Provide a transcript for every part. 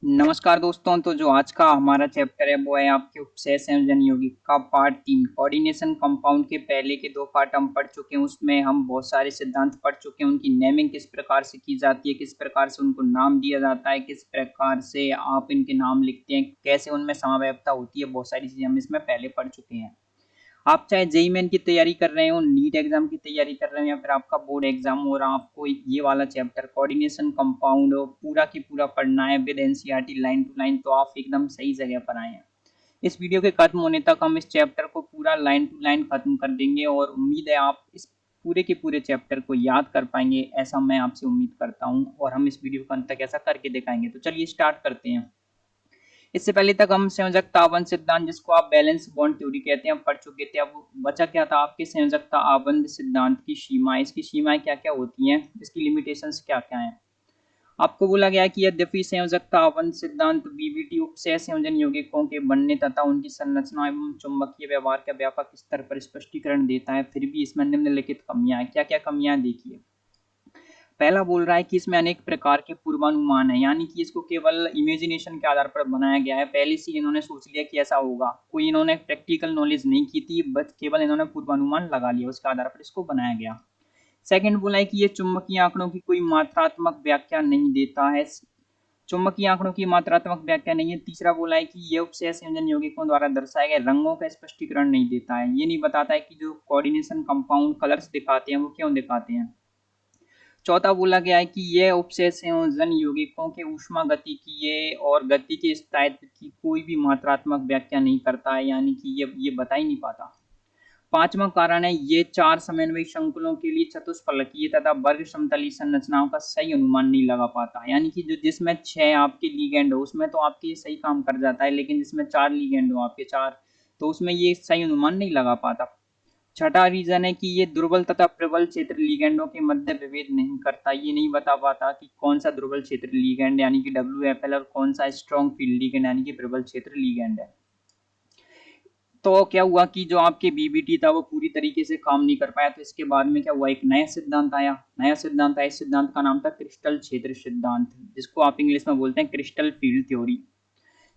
नमस्कार दोस्तों। तो जो आज का हमारा चैप्टर है वो है आपके उपसय संयोजन यौगिक का पार्ट 3 कोऑर्डिनेशन कंपाउंड के पहले के दो पार्ट हम पढ़ चुके हैं। उसमें हम बहुत सारे सिद्धांत पढ़ चुके हैं, उनकी नेमिंग किस प्रकार से की जाती है, किस प्रकार से उनको नाम दिया जाता है, किस प्रकार से आप इनके नाम लिखते हैं, कैसे उनमें समावयवता होती है, बहुत सारी चीजें हम इसमें पहले पढ़ चुके हैं। आप चाहे जेईई मेन की तैयारी कर रहे हो, नीट एग्जाम की तैयारी कर रहे हो, या फिर आपका बोर्ड एग्जाम हो रहा, आपको ये वाला चैप्टर कोऑर्डिनेशन कंपाउंड पूरा की पूरा पढ़ना है with NCERT line to line, तो आप एकदम सही जगह पर आए हैं। इस वीडियो के खत्म होने तक हम इस चैप्टर को पूरा लाइन टू लाइन खत्म कर देंगे और उम्मीद है आप इस पूरे के पूरे चैप्टर को याद कर पाएंगे, ऐसा मैं आपसे उम्मीद करता हूँ। और हम इस वीडियो के अंत तक ऐसा करके दिखाएंगे। तो चलिए स्टार्ट करते हैं। इससे पहले तक हम संयोजकता आबंध सिद्धांत, जिसको आप बैलेंस बॉन्ड थ्योरी कहते हैं, पढ़ चुके थे। अब बचा क्या था आपके संयोजकता आबंध सिद्धांत की सीमाएं। इसकी सीमाएं क्या क्या होती हैं, इसकी लिमिटेशंस क्या क्या हैं। आपको बोला गया है कि यद्यपि संयोजकता आबंध सिद्धांत बीबीटी उपसय संयोजन यौगिकों के बनने तथा उनकी संरचना एवं चुंबकीय व्यवहार का व्यापक स्तर पर स्पष्टीकरण देता है, फिर भी इसमें निम्नलिखित कमियां हैं। क्या क्या कमियां देखिए। पहला बोल रहा है कि इसमें अनेक प्रकार के पूर्वानुमान है, यानी कि इसको केवल इमेजिनेशन के आधार पर बनाया गया है। पहले से इन्होंने सोच लिया कि ऐसा होगा, कोई इन्होंने प्रैक्टिकल नॉलेज नहीं की थी, बस केवल इन्होंने पूर्वानुमान लगा लिया, उसके आधार पर इसको बनाया गया। सेकंड बोला है कि ये चुंबकीय आंकड़ों की कोई मात्रात्मक व्याख्या नहीं देता है, चुंबकीय आंकड़ों की मात्रात्मक व्याख्या नहीं है। तीसरा बोला है कि ये उपसय संयोजन यौगिकों द्वारा दर्शाए गए रंगों का स्पष्टीकरण नहीं देता है, ये नहीं बताता है कि जो कोऑर्डिनेशन कंपाउंड कलर्स दिखाते हैं वो क्यों दिखाते हैं। चौथा बोला गया है कि यह उपसय संयोजन यौगिकों के ऊष्मागतिकीय और गति के स्थायित्व की कोई भी मात्रात्मक व्याख्या नहीं करता है, यानी कि ये बता ही नहीं पाता। पांचवा कारण है, ये चार समन्वयी संकुलों के लिए चतुष्फलकीय तथा वर्ग समतलीय संरचनाओं का सही अनुमान नहीं लगा पाता, यानी कि जो जिसमें 6 आपके लिगेंड हो उसमें तो आपके ये सही काम कर जाता है, लेकिन जिसमें 4 लिगेंड हो आपके 4, तो उसमें ये सही अनुमान नहीं लगा पाता। छठा रीजन है कि ये दुर्बल तथा प्रबल क्षेत्र लिगेंडों के मध्य विभेद नहीं करता, ये नहीं बता पाता कि कौन सा दुर्बल क्षेत्र लिगेंड यानी कि WFL और कौन सा स्ट्रॉन्ग फील्ड लिगेंड यानी कि प्रबल क्षेत्र लिगेंड है। तो क्या हुआ कि जो आपके बीबीटी था वो पूरी तरीके से काम नहीं कर पाया, तो इसके बाद में क्या हुआ, एक नया सिद्धांत आया। इस सिद्धांत का नाम था क्रिस्टल क्षेत्र सिद्धांत, जिसको आप इंग्लिश में बोलते हैं क्रिस्टल फील्ड थ्योरी।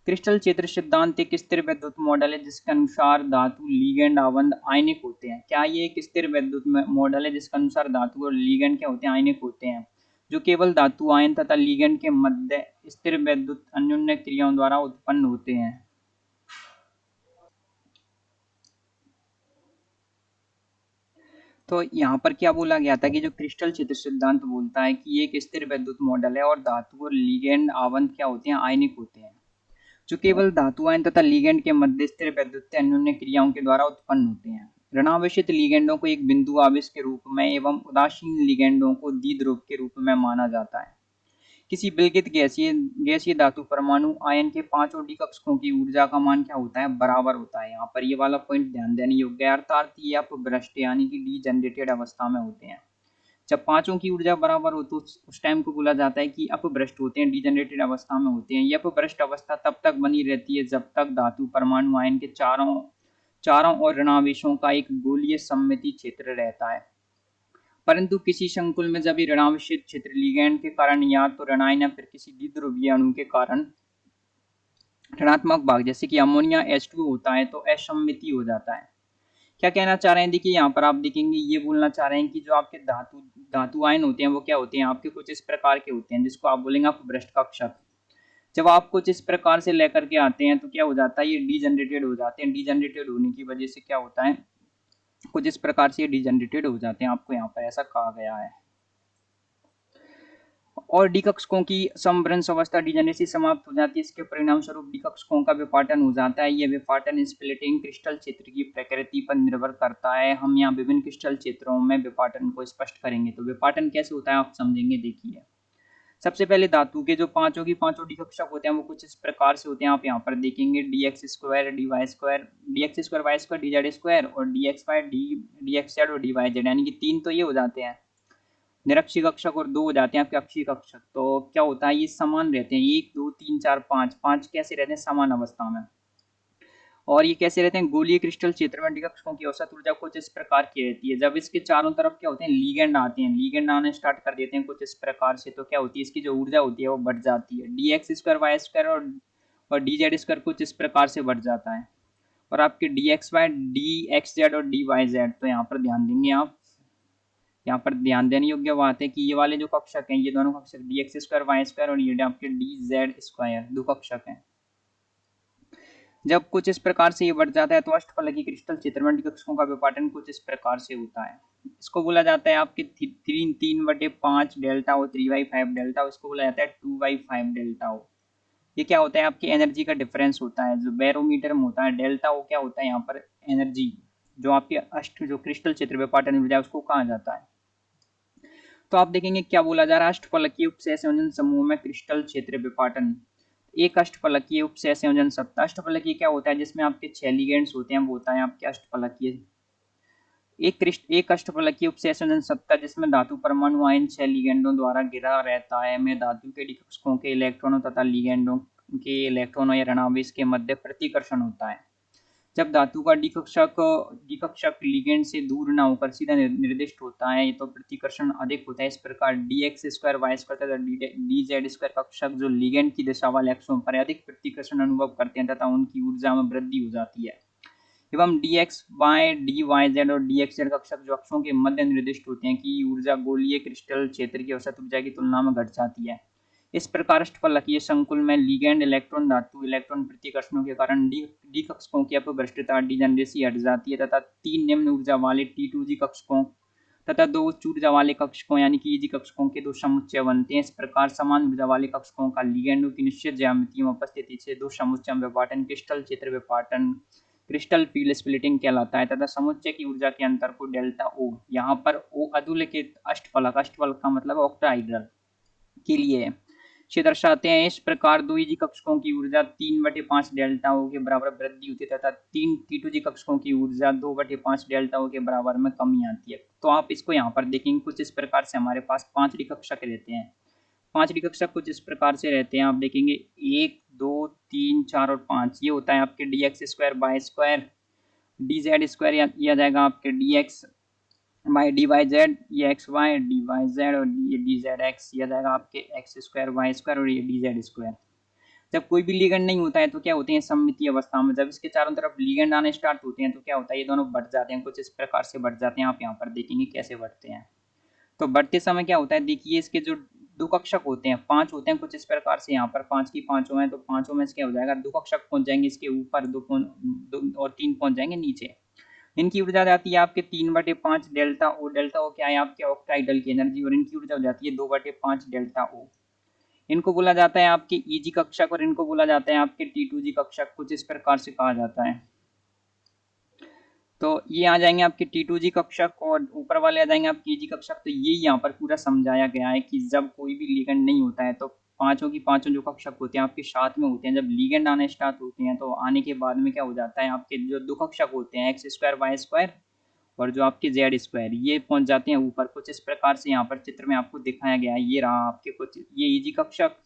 क्रिस्टल क्षेत्र सिद्धांत एक स्थिर वैद्युत मॉडल है जिसके अनुसार धातु लीगेंड आबंध आयनिक होते हैं। क्या ये एक स्थिर वैद्युत मॉडल है जिसके अनुसार धातु और लीगेंड क्या होते हैं, आयनिक होते हैं, जो केवल धातु आयन तथा लीगेंड के मध्य स्थिर वैद्युत अन्योन्य क्रियाओं द्वारा उत्पन्न होते हैं। तो यहाँ पर क्या बोला गया था कि जो क्रिस्टल क्षेत्र सिद्धांत बोलता है कि ये एक स्थिर वैद्युत मॉडल है और धातु और लीगेंड आबंध क्या होते हैं, आयनिक होते हैं, जो केवल धातु आयन तथा लिगेंड के मध्य स्थिर वैद्युतीय अन्योन्य क्रियाओं के द्वारा उत्पन्न होते हैं। ऋणावेशित लिगेंडों को एक बिंदु आवेश के रूप में एवं उदासीन लिगेंडों को द्विध्रुव के रूप में माना जाता है। किसी विलगित गैसीय गैसीय धातु परमाणु आयन के 5 डी कक्षकों की ऊर्जा का मान क्या होता है, बराबर होता है। यहाँ पर ये वाला पॉइंट ध्यान देने योग्य है, अर्थात ये अपभ्रष्ट यानी कि डीजनरेटेड अवस्था में होते हैं। जब पांचों की ऊर्जा बराबर हो तो उस टाइम को बोला जाता है कि अपभ्रष्ट होते हैं, डीजनरेटेड अवस्था में होते हैं। ये अपभ्रष्ट अवस्था तब तक बनी रहती है जब तक धातु परमाणु आयन के चारों चारों ओर ऋणावेशों का एक गोलीय सममिति क्षेत्र रहता है। परंतु किसी संकुल में जब ये ऋणावेशित क्षेत्र लिगैंड के कारण या तो ऋणायन या फिर किसी द्विध्रुवीय अणु के कारण ऋणात्मक भाग जैसे कि अमोनिया H2 होता है तो असममिति हो जाता है। क्या कहना चाह रहे हैं, देखिए यहाँ पर आप देखेंगे ये बोलना चाह रहे हैं कि जो आपके धातु धातु आयन होते हैं वो क्या होते हैं, आपके कुछ इस प्रकार के होते हैं जिसको आप बोलेंगे अपभ्रष्ट कक्षक। जब आप कुछ इस प्रकार से लेकर के आते हैं तो क्या हो जाता है, ये डीजनरेटेड हो जाते हैं। डीजनरेटेड होने की वजह से क्या होता है, कुछ इस प्रकार से ये डीजनरेटेड हो जाते हैं, आपको यहाँ पर ऐसा कहा गया है। और डी कक्षकों की समभ्रंश अवस्था डीजनरेसी समाप्त हो जाती है। इसके परिणाम स्वरूप डी कक्षकों का विपाटन हो जाता है। यह विपाटन स्प्लिटिंग क्रिस्टल क्षेत्र की प्रकृति पर निर्भर करता है। हम यहाँ विभिन्न क्रिस्टल क्षेत्रों में विपाटन को स्पष्ट करेंगे। तो विपाटन कैसे होता है आप समझेंगे, देखिए। सबसे पहले धातु के जो पांचों की पांचों डी कक्षक होते हैं वो कुछ इस प्रकार से होते हैं, आप यहाँ पर देखेंगे dx² dy² dx² y² dz² और dxy dxz और dyz, यानी कि 3 तो ये हो जाते हैं निरक्षीय कक्षक और 2 हो जाते हैं आपके अक्षीय कक्षक। तो क्या होता है, ये समान रहते हैं, 1 2 3 4 5 5 कैसे रहते हैं, समान अवस्था में। और ये कैसे रहते हैं, गोलीय क्रिस्टल क्षेत्र में डी कक्षकों की औसत ऊर्जा कुछ इस प्रकार की रहती है। जब इसके चारों तरफ क्या होते हैं, लीगेंड आते हैं, लीगेंड आने स्टार्ट कर देते हैं कुछ इस प्रकार से, तो क्या होती है, इसकी जो ऊर्जा होती है वो बढ़ जाती है, d x square y square और डी जेड स्क्वायर कुछ इस प्रकार से बढ़ जाता है। और आपके d x y, d x z और डी वाई जेड, तो यहाँ पर ध्यान देंगे आप, यहाँ पर ध्यान देने योग्य बात है कि ये वाले जो कक्षक हैं, ये दोनों कक्षक d x square y square और ये आपके डी जेड स्क्वायर दो कक्षक हैं, जब कुछ इस प्रकार से ये बढ़ जाता है तो अष्टफलकीय क्रिस्टल क्षेत्र में डी कक्षकों का विपाटन कुछ इस प्रकार से होता है। इसको बोला जाता है आपके 3/5 डेल्टा ओ 3/5 डेल्टा, इसको बोला जाता है 2/5 डेल्टा ओ। ये क्या होता है, आपकी एनर्जी का डिफरेंस होता है जो बैरोमीटर में होता है। डेल्टा ओ क्या होता है, यहाँ पर एनर्जी जो आपके अष्ट जो क्रिस्टल क्षेत्र विपाटन ऊर्जा उसको कहा जाता है। तो आप देखेंगे क्या बोला जा रहा है, अष्टफलकीय उपसय संयोजन समूह में क्रिस्टल क्षेत्र विपाटन। एक अष्टफलकीय उपसय संयोजन सत्ता, अष्टफलकीय क्या होता है, जिसमें आपके 6 लिगेंड्स होते हैं, वो होता है आपके अष्टफलकीय। एक अष्टफलकीय उपसय संयोजन सत्ता जिसमें धातु परमाणु आयन 6 लिगेंडों द्वारा घिरा रहता है, में धातु के डी कक्षकों के इलेक्ट्रॉनों तथा लिगेंडों के इलेक्ट्रॉनों या ऋणावेश के मध्य प्रतिकर्षण होता है। जब धातु का डी कक्षक लिगेंड से दूर न होकर सीधा निर्दिष्ट होता है तो प्रतिकर्षण अधिक होता है। इस प्रकार d x square y square तथा डी जेड स्क्वायर कक्षक जो लिगेंड की दिशा वाले अक्षों पर अधिक प्रतिकर्षण अनुभव करते हैं तथा उनकी ऊर्जा में वृद्धि हो जाती है, एवं d x y, d y z और डी एक्स जेड कक्षक जो अक्षों के मध्य निर्दिष्ट होते हैं की ऊर्जा गोलीय क्रिस्टल क्षेत्र की औसत ऊर्जा की तुलना में घट जाती है। इस प्रकार अष्टफलकीय संकुल में लिगेंड इलेक्ट्रॉन धातु इलेक्ट्रॉन प्रतिकर्षणों के कारण डी कक्षकों की अपभ्रष्टता डिजेनरेसी हट जाती है तथा 3 निम्न ऊर्जा वाले T2G कक्षकों तथा 2 उच्च ऊर्जा वाले कक्षकों यानी कि EG कक्षकों के 2 समुच्चय बनते हैं। इस प्रकार समान ऊर्जा वाले कक्षकों का लिगेंडों की निश्चित ज्यामिति में उपस्थिति से 2 समुच्चय विपाटन क्रिस्टल क्षेत्र विपाटन क्रिस्टल फील्ड स्प्लिटिंग कहलाता है तथा समुच्चय की ऊर्जा के अंतर को डेल्टा ओ, यहाँ पर ओ अधोलिखित अष्टफलक का मतलब ऑक्टाहाइड्रल के लिए से दर्शाते हैं। इस प्रकार 2 EG कक्षकों की ऊर्जा 3/5 डेल्टा ओ के बराबर वृद्धि होती है तथा 3 T2G कक्षकों की ऊर्जा 2/5 डेल्टा ओ के बराबर में कमी आती है। तो आप इसको यहाँ पर देखेंगे कुछ इस प्रकार से हमारे पास 5 डी कक्षक रहते हैं। 5 डी कक्षक कुछ इस प्रकार से रहते हैं, आप देखेंगे 1 2 3 4 और 5। ये होता है आपके d x square y square, d z square या जाएगा आपके d x y d y z, ये x y d y z और ये डी जेड एक्स, यह जाएगा आपके एक्स स्क्वायर वाई स्क्वायर और ये डी जेड स्क्वायर। जब कोई भी लिगेंड नहीं होता है तो क्या होते हैं, सममितीय अवस्था में। जब इसके चारों तरफ लिगेंड आने स्टार्ट होते हैं तो क्या होता है, ये दोनों बढ़ जाते हैं, कुछ इस प्रकार से बढ़ जाते हैं। आप यहाँ पर देखेंगे कैसे बढ़ते हैं। तो बढ़ते समय क्या होता है, देखिए इसके जो दो कक्षक होते हैं 5 होते हैं कुछ इस प्रकार से, यहाँ पर 5 की 5 हैं तो 5 में से क्या हो जाएगा, 2 कक्षक पहुंच जाएंगे इसके ऊपर, 2 और 3 पहुंच जाएंगे नीचे। इनकी ऊर्जा जाती है आपके 3/5 डेल्टा ओ। डेल्टा ओ क्या है, आपके ऑक्टाइडल की एनर्जी, और इनकी ऊर्जा हो जाती है 2/5 डेल्टा ओ। इनको बोला जाता है आपके EG कक्षक और इनको बोला जाता है आपके T2G कक्षक, कुछ इस प्रकार से कहा जाता है। तो ये आ जाएंगे आपके T2G कक्षक और ऊपर वाले आ जाएंगे आपके EG कक्षक। तो ये यहाँ पर पूरा समझाया गया है कि जब कोई भी लिगेंड नहीं होता है तो पांचों की पांचों जो कक्षक होते हैं आपके साथ में होते हैं। जब लिगेंड आने स्टार्ट होते हैं तो आने के बाद में क्या हो जाता है, आपके जो दो कक्षक होते हैं एक्स स्क्वायर वाई स्क्वायर और जो आपके जेड स्क्वायर, ये पहुंच जाते हैं ऊपर। कुछ इस प्रकार से यहाँ पर चित्र में आपको दिखाया गया है। ये रहा आपके कुछ, ये EG कक्षक,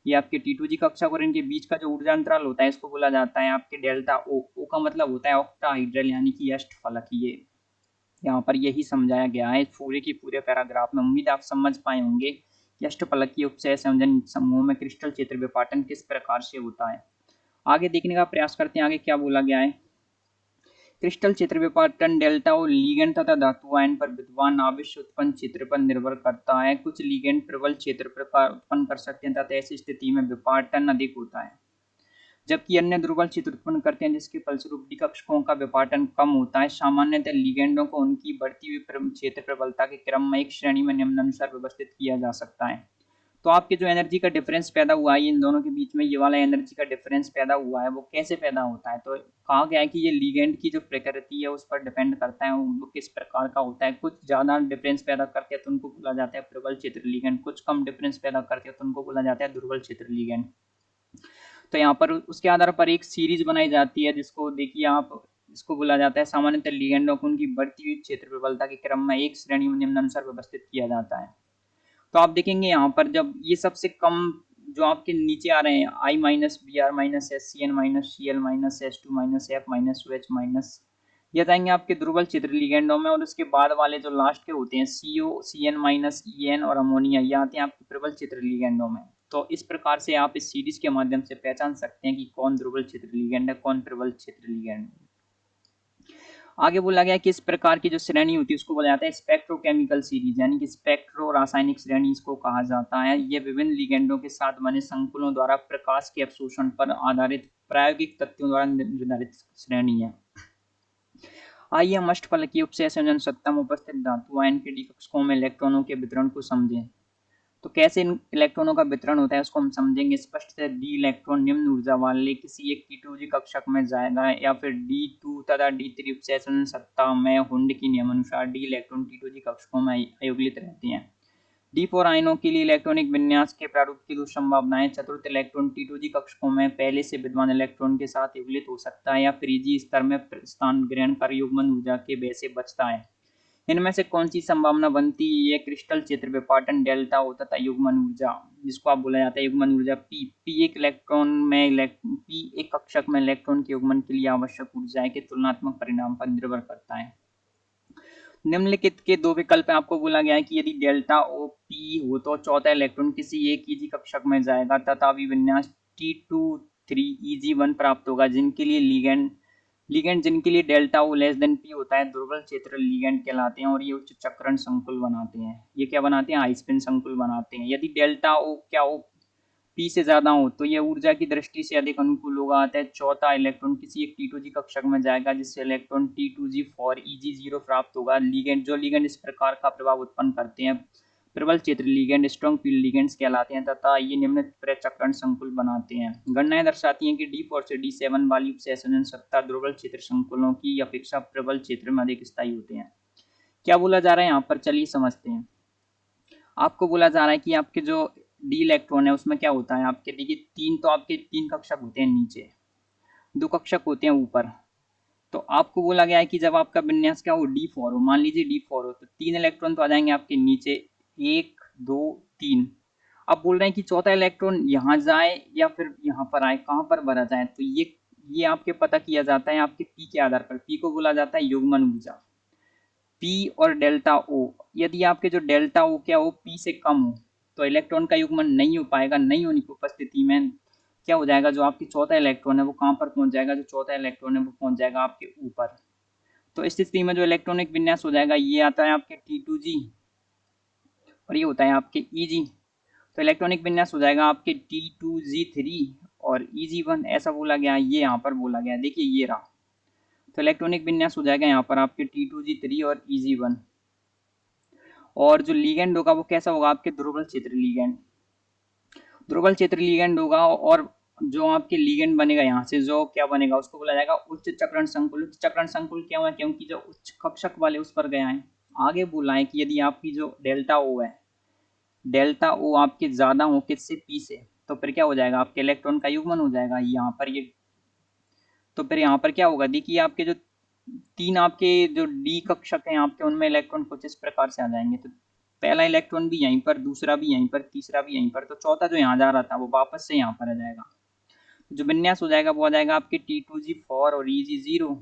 ये आपके T2G कक्षक और इनके बीच का जो ऊर्जा अंतराल होता है इसको बोला जाता है आपके डेल्टा ओ। ओ का मतलब होता है ऑक्टाहाइड्रल यानी कि अष्टफलकीय। यहाँ पर यही समझाया गया है पूरे की पूरे पैराग्राफ में। उम्मीद आप समझ पाए होंगे कि अष्टफलकीय उपसय संयोजन समूह में क्रिस्टल क्षेत्र विपाटन किस प्रकार से होता है। आगे देखने का प्रयास करते हैं आगे क्या बोला गया है। क्रिस्टल क्षेत्र विपाटन डेल्टा ओ लिगेंड तथा धातु आयन पर विद्यमान आवेश उत्पन्न क्षेत्र पर निर्भर करता है। कुछ लिगेंड प्रबल क्षेत्र प्रकार उत्पन्न कर सकते हैं तथा ऐसी स्थिति में विपाटन अधिक होता है, जबकि अन्य दुर्बल क्षेत्र उत्पन्न करते हैं जिसके फलस्वरूप डी कक्षकों का विपाटन कम होता है। सामान्यतः लिगेंडों को उनकी बढ़ती हुई क्षेत्र प्रबलता के क्रम में एक श्रेणी में निम्नानुसार व्यवस्थित किया जा सकता है। तो आपके जो एनर्जी का डिफरेंस पैदा हुआ है इन दोनों के बीच में, ये वाला एनर्जी का डिफरेंस पैदा हुआ है, वो कैसे पैदा होता है। तो कहा गया है कि ये लिगेंड की जो प्रकृति है उस पर डिपेंड करता है वो किस प्रकार का होता है। कुछ ज़्यादा डिफरेंस पैदा करते हैं तो उनको बोला जाता है प्रबल क्षेत्र लिगेंड, कुछ कम डिफरेंस पैदा करते हैं तो उनको बोला जाता है दुर्बल क्षेत्र लिगेंड। तो यहाँ पर उसके आधार पर एक सीरीज बनाई जाती है जिसको देखिए आप, इसको बोला जाता है सामान्यतः लिगेंडों को उनकी बढ़ती हुई क्षेत्र प्रबलता के क्रम में एक श्रेणी में निम्नानुसार व्यवस्थित किया जाता है। तो आप देखेंगे यहाँ पर जब ये सबसे कम जो आपके नीचे आ रहे हैं I minus B R minus S C N minus C L minus S two minus F minus O H minus, ये जाएंगे आपके दुर्बल क्षेत्र लिगेंडों में। और उसके बाद वाले जो लास्ट के होते हैं C O C N minus E N और अमोनिया, ये आते हैं आपके प्रबल क्षेत्र लिगेंडों में। तो इस प्रकार से आप इस सीरीज के माध्यम से पहचान सकते हैं कि कौन दुर्बल क्षेत्र लिगेंड है, कौन प्रबल क्षेत्र लिगेंड। आगे बोला गया कि इस प्रकार की जो श्रेणी होती है उसको बोला जाता है स्पेक्ट्रोकेमिकल सीरीज, यानी कि स्पेक्ट्रो रासायनिक श्रेणी इसको कहा जाता है। ये विभिन्न लिगेंडों के साथ बने संकुलों द्वारा प्रकाश के अवशोषण पर आधारित प्रायोगिक तथ्यों द्वारा निर्धारित श्रेणी है। आइए हम अष्टफलकीय उपसहसंयोजन सत्ता में उपस्थित धातु आयन के डी कक्षकों में इलेक्ट्रॉनों के वितरण को समझें। तो कैसे इन इलेक्ट्रॉनों का वितरण होता है उसको हम समझेंगे। स्पष्ट से डी इलेक्ट्रॉन निम्न ऊर्जा वाले किसी एक T2G कक्षक में जाएगा या फिर D2 तथा D3 उपसहसंयोजन सत्ता में हुंड की नियमानुसार डी इलेक्ट्रॉन T2G कक्षकों में अयुग्लित रहते हैं। D4 आयनों के लिए इलेक्ट्रॉनिक विन्यास के प्रारूप की दो संभावनाएं, चतुर्थ इलेक्ट्रॉन T2G कक्षकों में पहले से विद्यमान इलेक्ट्रॉन के साथ युग्लित हो सकता है या फिर Eg स्तर में स्थान ग्रहण कर युग्मन ऊर्जा के व्यय से बचता है। इनमें से कौन सी संभावना बनती है? ये क्रिस्टल क्षेत्र विपाटन डेल्टा होता था युग्मन ऊर्जा, जिसको आप बोला जाता है युग्मन ऊर्जा पी एक इलेक्ट्रॉन में पी एक कक्षक में इलेक्ट्रॉन के युग्मन के लिए आवश्यक ऊर्जा के तुलनात्मक परिणाम पर निर्भर करता है। निम्नलिखित के दो विकल्प आपको बोला गया है कि यदि डेल्टा ओ पी हो तो चौथा इलेक्ट्रॉन किसी एक Eg कक्षक में जाएगा तथा अभिविन्यास T2-3 Eg1 प्राप्त होगा, जिनके लिए लिगेंड जिनके लिए डेल्टा ओ लेस देन पी होता है दुर्बल क्षेत्र लिगेंड कहलाते हैं और ये उच्च चक्रण संकुल बनाते हैं। ये क्या बनाते हैं? हाई स्पिन संकुल बनाते हैं। यदि डेल्टा ओ क्या ओ पी से ज्यादा हो तो यह ऊर्जा की दृष्टि से अधिक अनुकूल होगा। अतः चौथा इलेक्ट्रॉन किसी एक T2G कक्षक में जाएगा जिससे इलेक्ट्रॉन T2G4 Eg0 प्राप्त होगा। लिगेंड इस प्रकार का प्रभाव उत्पन्न करते हैं प्रबल क्षेत्र लिगेंड स्ट्रॉन्ग फील्ड लिगेंड्स कहलाते हैं तथा ये निम्न प्रचक्रण संकुल बनाते हैं। गणनाएं दर्शाती हैं कि D4 से D7 वाली उपसहसंयोजन सत्ता दुर्बल क्षेत्र संकुलों की अपेक्षा प्रबल क्षेत्र में अधिक स्थायी होते हैं। क्या बोला जा रहा है यहाँ पर? चलिए समझते हैं। आपको बोला जा रहा है कि आपके जो डी इलेक्ट्रॉन है उसमें क्या होता है, आपके देखिए तीन कक्षक होते हैं नीचे, दो कक्षक होते हैं ऊपर। तो आपको बोला गया है कि जब आपका विन्यास क्या हो D4 हो, मान लीजिए D4 हो तो तीन इलेक्ट्रॉन तो आ जाएंगे आपके नीचे, 1 2 3। अब बोल रहे हैं कि चौथा इलेक्ट्रॉन यहाँ जाए या फिर यहाँ पर आए, कहाँ पर भरा जाए। तो ये आपके पता किया जाता है आपके पी के आधार पर। पी को बोला जाता है युग्मन ऊर्जा, पी और डेल्टा ओ। यदि आपके जो डेल्टा ओ क्या हो पी से कम हो तो इलेक्ट्रॉन का युग्मन नहीं हो पाएगा। नहीं होने की उपस्थिति में क्या हो जाएगा, जो आपकी चौथा इलेक्ट्रॉन है वो कहाँ पर पहुंच जाएगा, जो चौथा इलेक्ट्रॉन है वो पहुंच जाएगा आपके ऊपर। तो इस स्थिति में जो इलेक्ट्रॉनिक विन्यास हो जाएगा ये आता है आपके T2G और ये होता है आपके Eg। तो इलेक्ट्रॉनिक विन्यास हो जाएगा आपके T2G3 और Eg1, ऐसा बोला गया, ये यहाँ पर बोला गया। देखिए ये रहा, तो इलेक्ट्रॉनिक विन्यास हो जाएगा यहाँ पर आपके T2G3 और Eg1। और जो लिगेंड होगा वो कैसा होगा, आपके ध्रुवल क्षेत्र लिगेंड, ध्रुवल क्षेत्र लिगेंड होगा। और जो आपके लिगेंड बनेगा यहाँ से जो क्या बनेगा उसको बोला जाएगा उच्च चक्रण संकुल। उच्च चक्रण संकुल क्या हुआ, क्योंकि जो उच्च कक्षक वाले उस पर गया है। आगे बोला है कि यदि आपकी जो डेल्टा ओ है, डेल्टा ओ आपके ज्यादा हो किससे, पी से, तो फिर क्या हो जाएगा, आपके इलेक्ट्रॉन का युग्मन हो जाएगा यहाँ पर ये। तो फिर यहाँ पर क्या होगा, देखिए आपके जो तीन आपके जो डी कक्षक हैं आपके उनमें इलेक्ट्रॉन कुछ इस प्रकार से आ जाएंगे। तो पहला इलेक्ट्रॉन भी यहीं पर, दूसरा भी यहीं पर, तीसरा भी यहीं पर, तो चौथा जो यहाँ जा रहा था वो वापस से यहाँ पर आ जाएगा। जो विन्यास हो जाएगा वो आ जाएगा आपके T2G4 और Eg0,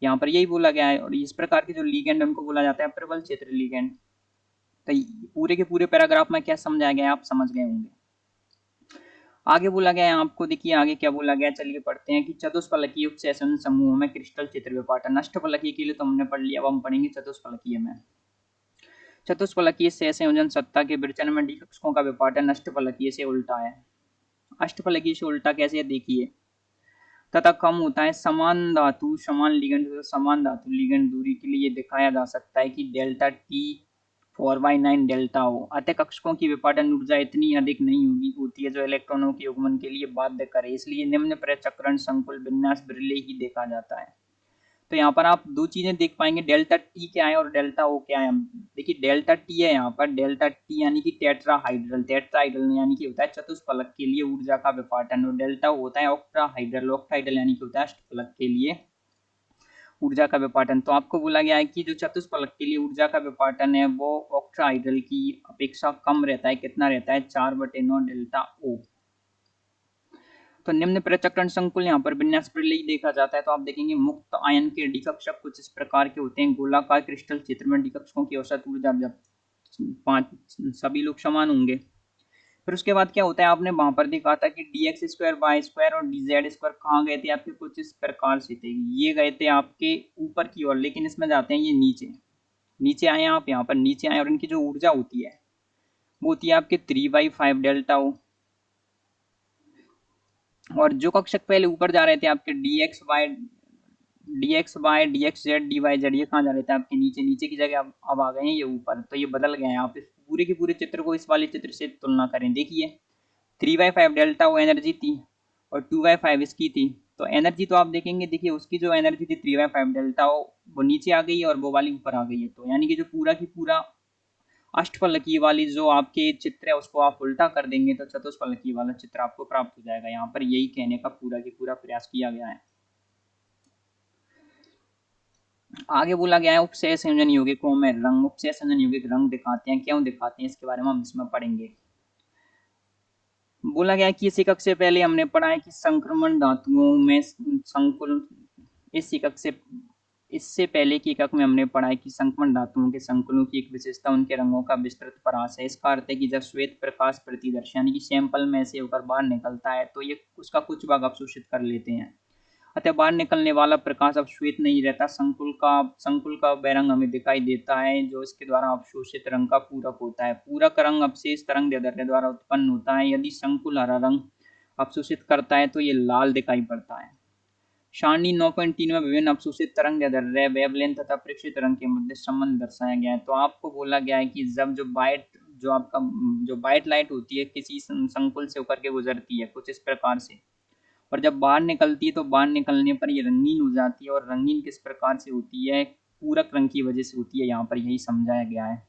यहाँ पर यही बोला गया है। और इस प्रकार के जो लिगेंड उनको बोला जाता है प्रबल क्षेत्र लिगेंड। तो पूरे के पूरे पैराग्राफ में क्या समझाया गया आप समझ गए होंगे। आगे बोला गया है आपको, देखिए आगे क्या बोला गया, चलिए पढ़ते हैं कि चतुष्फलकीय उपसहसंयोजन समूहों में क्रिस्टल क्षेत्र विपाटन। अष्टफलकीय के लिए तो हमने पढ़ लिया, अब हम पढ़ेंगे चतुष्फलकीय में। चतुष्फलकीय सहसंयोजन सत्ता के विरचन में डी कक्षकों का विपाटन अष्टफलकीय से उल्टा है। अष्टफलकीय से उल्टा कैसे है देखिए, तथा कम होता है समान धातु समान लिगेंड समान धातु लिगेंड दूरी के लिए दिखाया जा सकता है कि डेल्टा T4/9 डेल्टा हो। अतः कक्षकों की विपाटन ऊर्जा इतनी अधिक नहीं होती है जो इलेक्ट्रॉनों के युग्मन के लिए बाध्य करे, इसलिए निम्न प्रचक्रण संकुल विन्यास बिरले ही देखा जाता है। तो यहाँ पर आप दो चीजें देख पाएंगे, डेल्टा टी क्या है और डेल्टा ओ क्या है। देखिए डेल्टा टी है यहाँ पर, डेल्टा टी यानी कि टेट्राहाइड्रल यानी कि होता है चतुष्फलक के लिए ऊर्जा का विपाटन, और डेल्टा ओ होता है ऑक्टाहाइड्रल यानी कि होता है अष्टफलक के लिए ऊर्जा का विपाटन। तो आपको बोला गया है कि जो चतुष्फलक के लिए ऊर्जा का विपाटन है वो ऑक्टाहाइड्रल की अपेक्षा कम रहता है। कितना रहता है? 4/9 डेल्टा ओ। तो निम्न पृथक्करण संकुल यहाँ पर विन्यास प्रलेय देखा जाता है। तो आप देखेंगे मुक्त आयन के डी कक्षक कुछ इस प्रकार के होते हैं। गोलाकार क्रिस्टल क्षेत्र में डी कक्षकों की औसत ऊर्जा जब 5 सभी लोग समान होंगे। फिर उसके बाद क्या होता है, आपने वहां पर देखा था कि dx स्क्वायर वाई स्क्वायर और dz स्क्वायर कहाँ गए थे आपके? कुछ इस प्रकार से थे। ये गए थे आपके ऊपर की ओर, लेकिन इसमें जाते हैं ये नीचे। नीचे आए आप यहाँ पर नीचे आए और इनकी जो ऊर्जा होती है वो होती है आपके 3/5 डेल्टा ओ। और जो कक्षक पहले ऊपर जा रहे थे आपके d x z d y z, ये कहाँ जा रहे थे? आपके नीचे। नीचे की जगह अब आ गए हैं ये ऊपर। तो ये बदल गए हैं। आप इस पूरे के पूरे चित्र को इस वाले चित्र से तुलना करें। देखिए 3/5 डेल्टा वो एनर्जी थी और 2/5 इसकी थी। तो एनर्जी तो आप देखेंगे, देखिए उसकी जो एनर्जी थी 3/5 डेल्टा वो नीचे आ गई है और वो वाली ऊपर आ गई है। तो यानी कि जो पूरा की पूरा अष्टफलकीय वाली जो आपके चित्र है उसको आप उल्टा कर देंगे तो चतुष्फलकीय वाला चित्र आपको प्राप्त हो जाएगा। यहाँ पर यही कहने का पूरा की पूरा प्रयास किया गया है। आगे बोला गया है उपसेय संयोजन यौगिकों में रंग। उपसेय संयोजन यौगिक रंग दिखाते हैं, क्यों दिखाते हैं, इसके बारे में हम इसमें पढ़ेंगे। बोला गया है कि इस शिक्षक से पहले हमने पढ़ा है कि संक्रमण धातुओं में संकुल। इस शिक्षक से इससे पहले की एकक में हमने पढ़ा है कि संक्रमण धातुओं के संकुलों की एक विशेषता उनके रंगों का विस्तृत परास है। इसका अर्थ है कि जब श्वेत प्रकाश प्रतिदर्श यानी कि सैंपल में से होकर बाहर निकलता है तो ये उसका कुछ भाग अवशोषित कर लेते हैं। अतः बाहर निकलने वाला प्रकाश अब श्वेत नहीं रहता। संकुल का बैरंग हमें दिखाई देता है जो इसके द्वारा अवशोषित रंग का पूरक होता है। पूरक रंग अवशेष तरंग दैर्ध्य द्वारा उत्पन्न होता है। यदि संकुल हरा रंग अवशोषित करता है तो ये लाल दिखाई पड़ता है। सारणी 9.3 में विभिन्न अवशोषित तरंग दैर्ध्य वेवलेंथ तथा प्रेक्षित तरंग के मध्य संबंध दर्शाया गया है। तो आपको बोला गया है कि जब जो बाइट लाइट होती है किसी संकुल से होकर के गुजरती है कुछ इस प्रकार से, और जब बाहर निकलती है तो बाहर निकलने पर ये रंगीन हो जाती है। और रंगीन किस प्रकार से होती है? पूरक रंग की वजह से होती है। यहाँ पर यही समझाया गया है।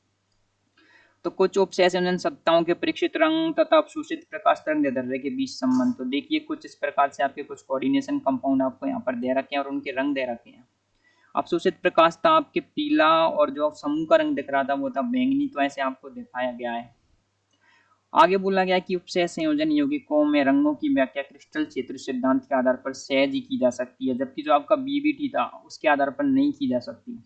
तो कुछ उपसेय संयोजन सत्ताओं के परीक्षित रंग तथा अवशोषित प्रकाश तरंग दैर्ध्य के बीच संबंध। तो देखिए कुछ इस प्रकार से आपके कुछ कोऑर्डिनेशन कंपाउंड आपको यहाँ पर दे रखे हैं और उनके रंग दे रखे हैं। अवशोषित प्रकाश था आपके पीला और जो समूह का रंग दिख रहा था वो था बैंगनी। तो ऐसे आपको दिखाया गया है। आगे बोला गया कि उपसेय संयोजन यौगिकों में रंगों की व्याख्या क्रिस्टल क्षेत्र सिद्धांत के आधार पर सहज ही की जा सकती है, जबकि जो आपका बीबीटी था उसके आधार पर नहीं की जा सकती।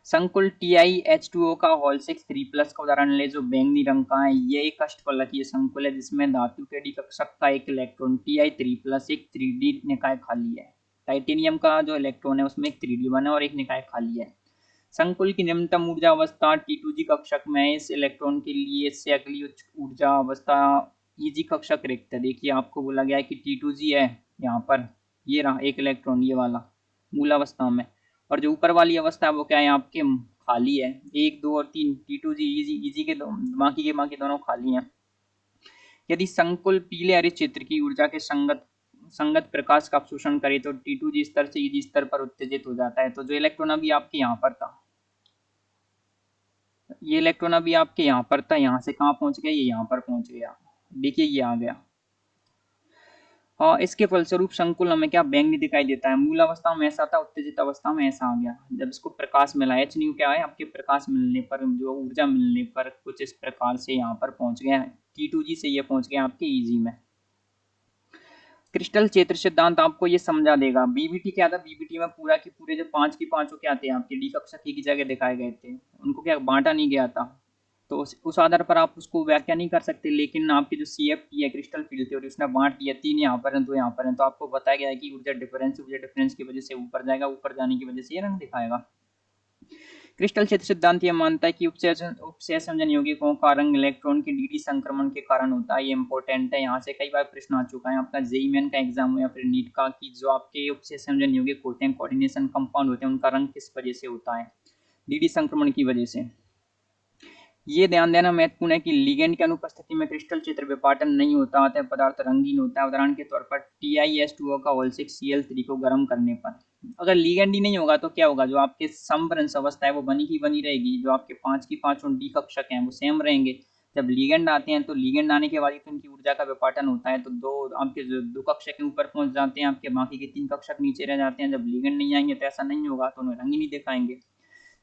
संकुल TiH2O का होल 6 3+ का उदाहरण ले जो बैंगनी रंग का है। ये एक अष्टफलकीय संकुल है जिसमें धातु के डी कक्षक का एक इलेक्ट्रॉन Ti3+ एक 3D निकाय खाली है। टाइटेनियम का जो इलेक्ट्रॉन है उसमें एक 3D1 है और एक निकाय खाली है। संकुल की निम्नतम ऊर्जा अवस्था T2G कक्षक में है। इस इलेक्ट्रॉन के लिए इससे अगली उच्च ऊर्जा अवस्था EG कक्षक रिक्त है। देखिए आपको बोला गया है कि T2G है यहाँ पर, ये रहा एक इलेक्ट्रॉन ये वाला मूल अवस्था में, और जो ऊपर वाली अवस्था है वो क्या है आपके खाली है। 1 2 और 3 T2G EG के बाकी दोनों खाली हैं। यदि संकुल पीले हरे क्षेत्र की ऊर्जा के संगत प्रकाश का अवशोषण करे तो T2G स्तर से EG स्तर पर उत्तेजित हो जाता है। तो जो इलेक्ट्रॉन अभी आपके यहाँ पर था, ये इलेक्ट्रॉन अभी आपके यहाँ पर था, यहाँ से कहाँ पहुंच गया? ये यहाँ पर पहुंच गया। देखिए ये आ गया। और इसके फलस्वरूप संकुल हमें क्या बैंगनी दिखाई देता है। मूल अवस्था में ऐसा था, उत्तेजित अवस्था में ऐसा आ गया। जब इसको प्रकाश मिला H न्यू क्या है आपके प्रकाश मिलने पर जो ऊर्जा मिलने पर कुछ इस प्रकार से यहाँ पर पहुंच गया है। T2G से ये पहुंच गया आपके EG में। क्रिस्टल क्षेत्र सिद्धांत आपको ये समझा देगा। बीबीटी क्या था? बीबीटी में पूरा के पूरे जो 5 की 5 क्या थे आपके डी कक्षक की जगह दिखाए गए थे, उनको क्या बांटा नहीं गया था। तो उस आधार पर आप उसको व्याख्या नहीं कर सकते। लेकिन आपकी जो CFT है क्रिस्टल फील्ड थ्योरी उसने बांट दिया, 3 यहाँ पर हैं 2 यहाँ पर हैं। तो आपको बताया गया है कि ऊर्जा डिफरेंस की वजह से ऊपर जाएगा, ऊपर जाने की वजह से ये रंग दिखाएगा। क्रिस्टल क्षेत्र सिद्धांत ये मानता है कि उपसेय संयोजन यौगिकों का रंग इलेक्ट्रॉन के dd संक्रमण के कारण होता है। ये इंपॉर्टेंट है, यहाँ से कई बार प्रश्न आ चुका है आपका जेईई मेन का एग्जाम हो या फिर नीट का, कि जो आपके उपसेय संयोजन यौगिक होते हैं कोऑर्डिनेशन कंपाउंड होते हैं उनका रंग किस वजह से होता है? dd संक्रमण की वजह से। ये ध्यान देना महत्वपूर्ण है कि लिगेंड की अनुपस्थिति में क्रिस्टल क्षेत्र विपाटन नहीं होता है, पदार्थ रंगीन होता है। उदाहरण के तौर पर TiS2O का होल 6 Cl3 को गर्म करने पर अगर लिगेंड ही नहीं होगा तो क्या होगा? जो आपके समभ्रंश अवस्था है वो बनी की बनी रहेगी। जो आपके 5 की 5 डी कक्षक हैं वो सेम रहेंगे। जब लिगेंड आते हैं तो लिगेंड आने के बाद ही तो इनकी ऊर्जा का विपाटन होता है, तो दो आपके जो 2 कक्षक ऊपर पहुंच जाते हैं, आपके बाकी के 3 कक्षक नीचे रह जाते हैं। जब लिगेंड नहीं आएंगे तो ऐसा नहीं होगा, तो उन्हें रंग ही नहीं दिखाएंगे।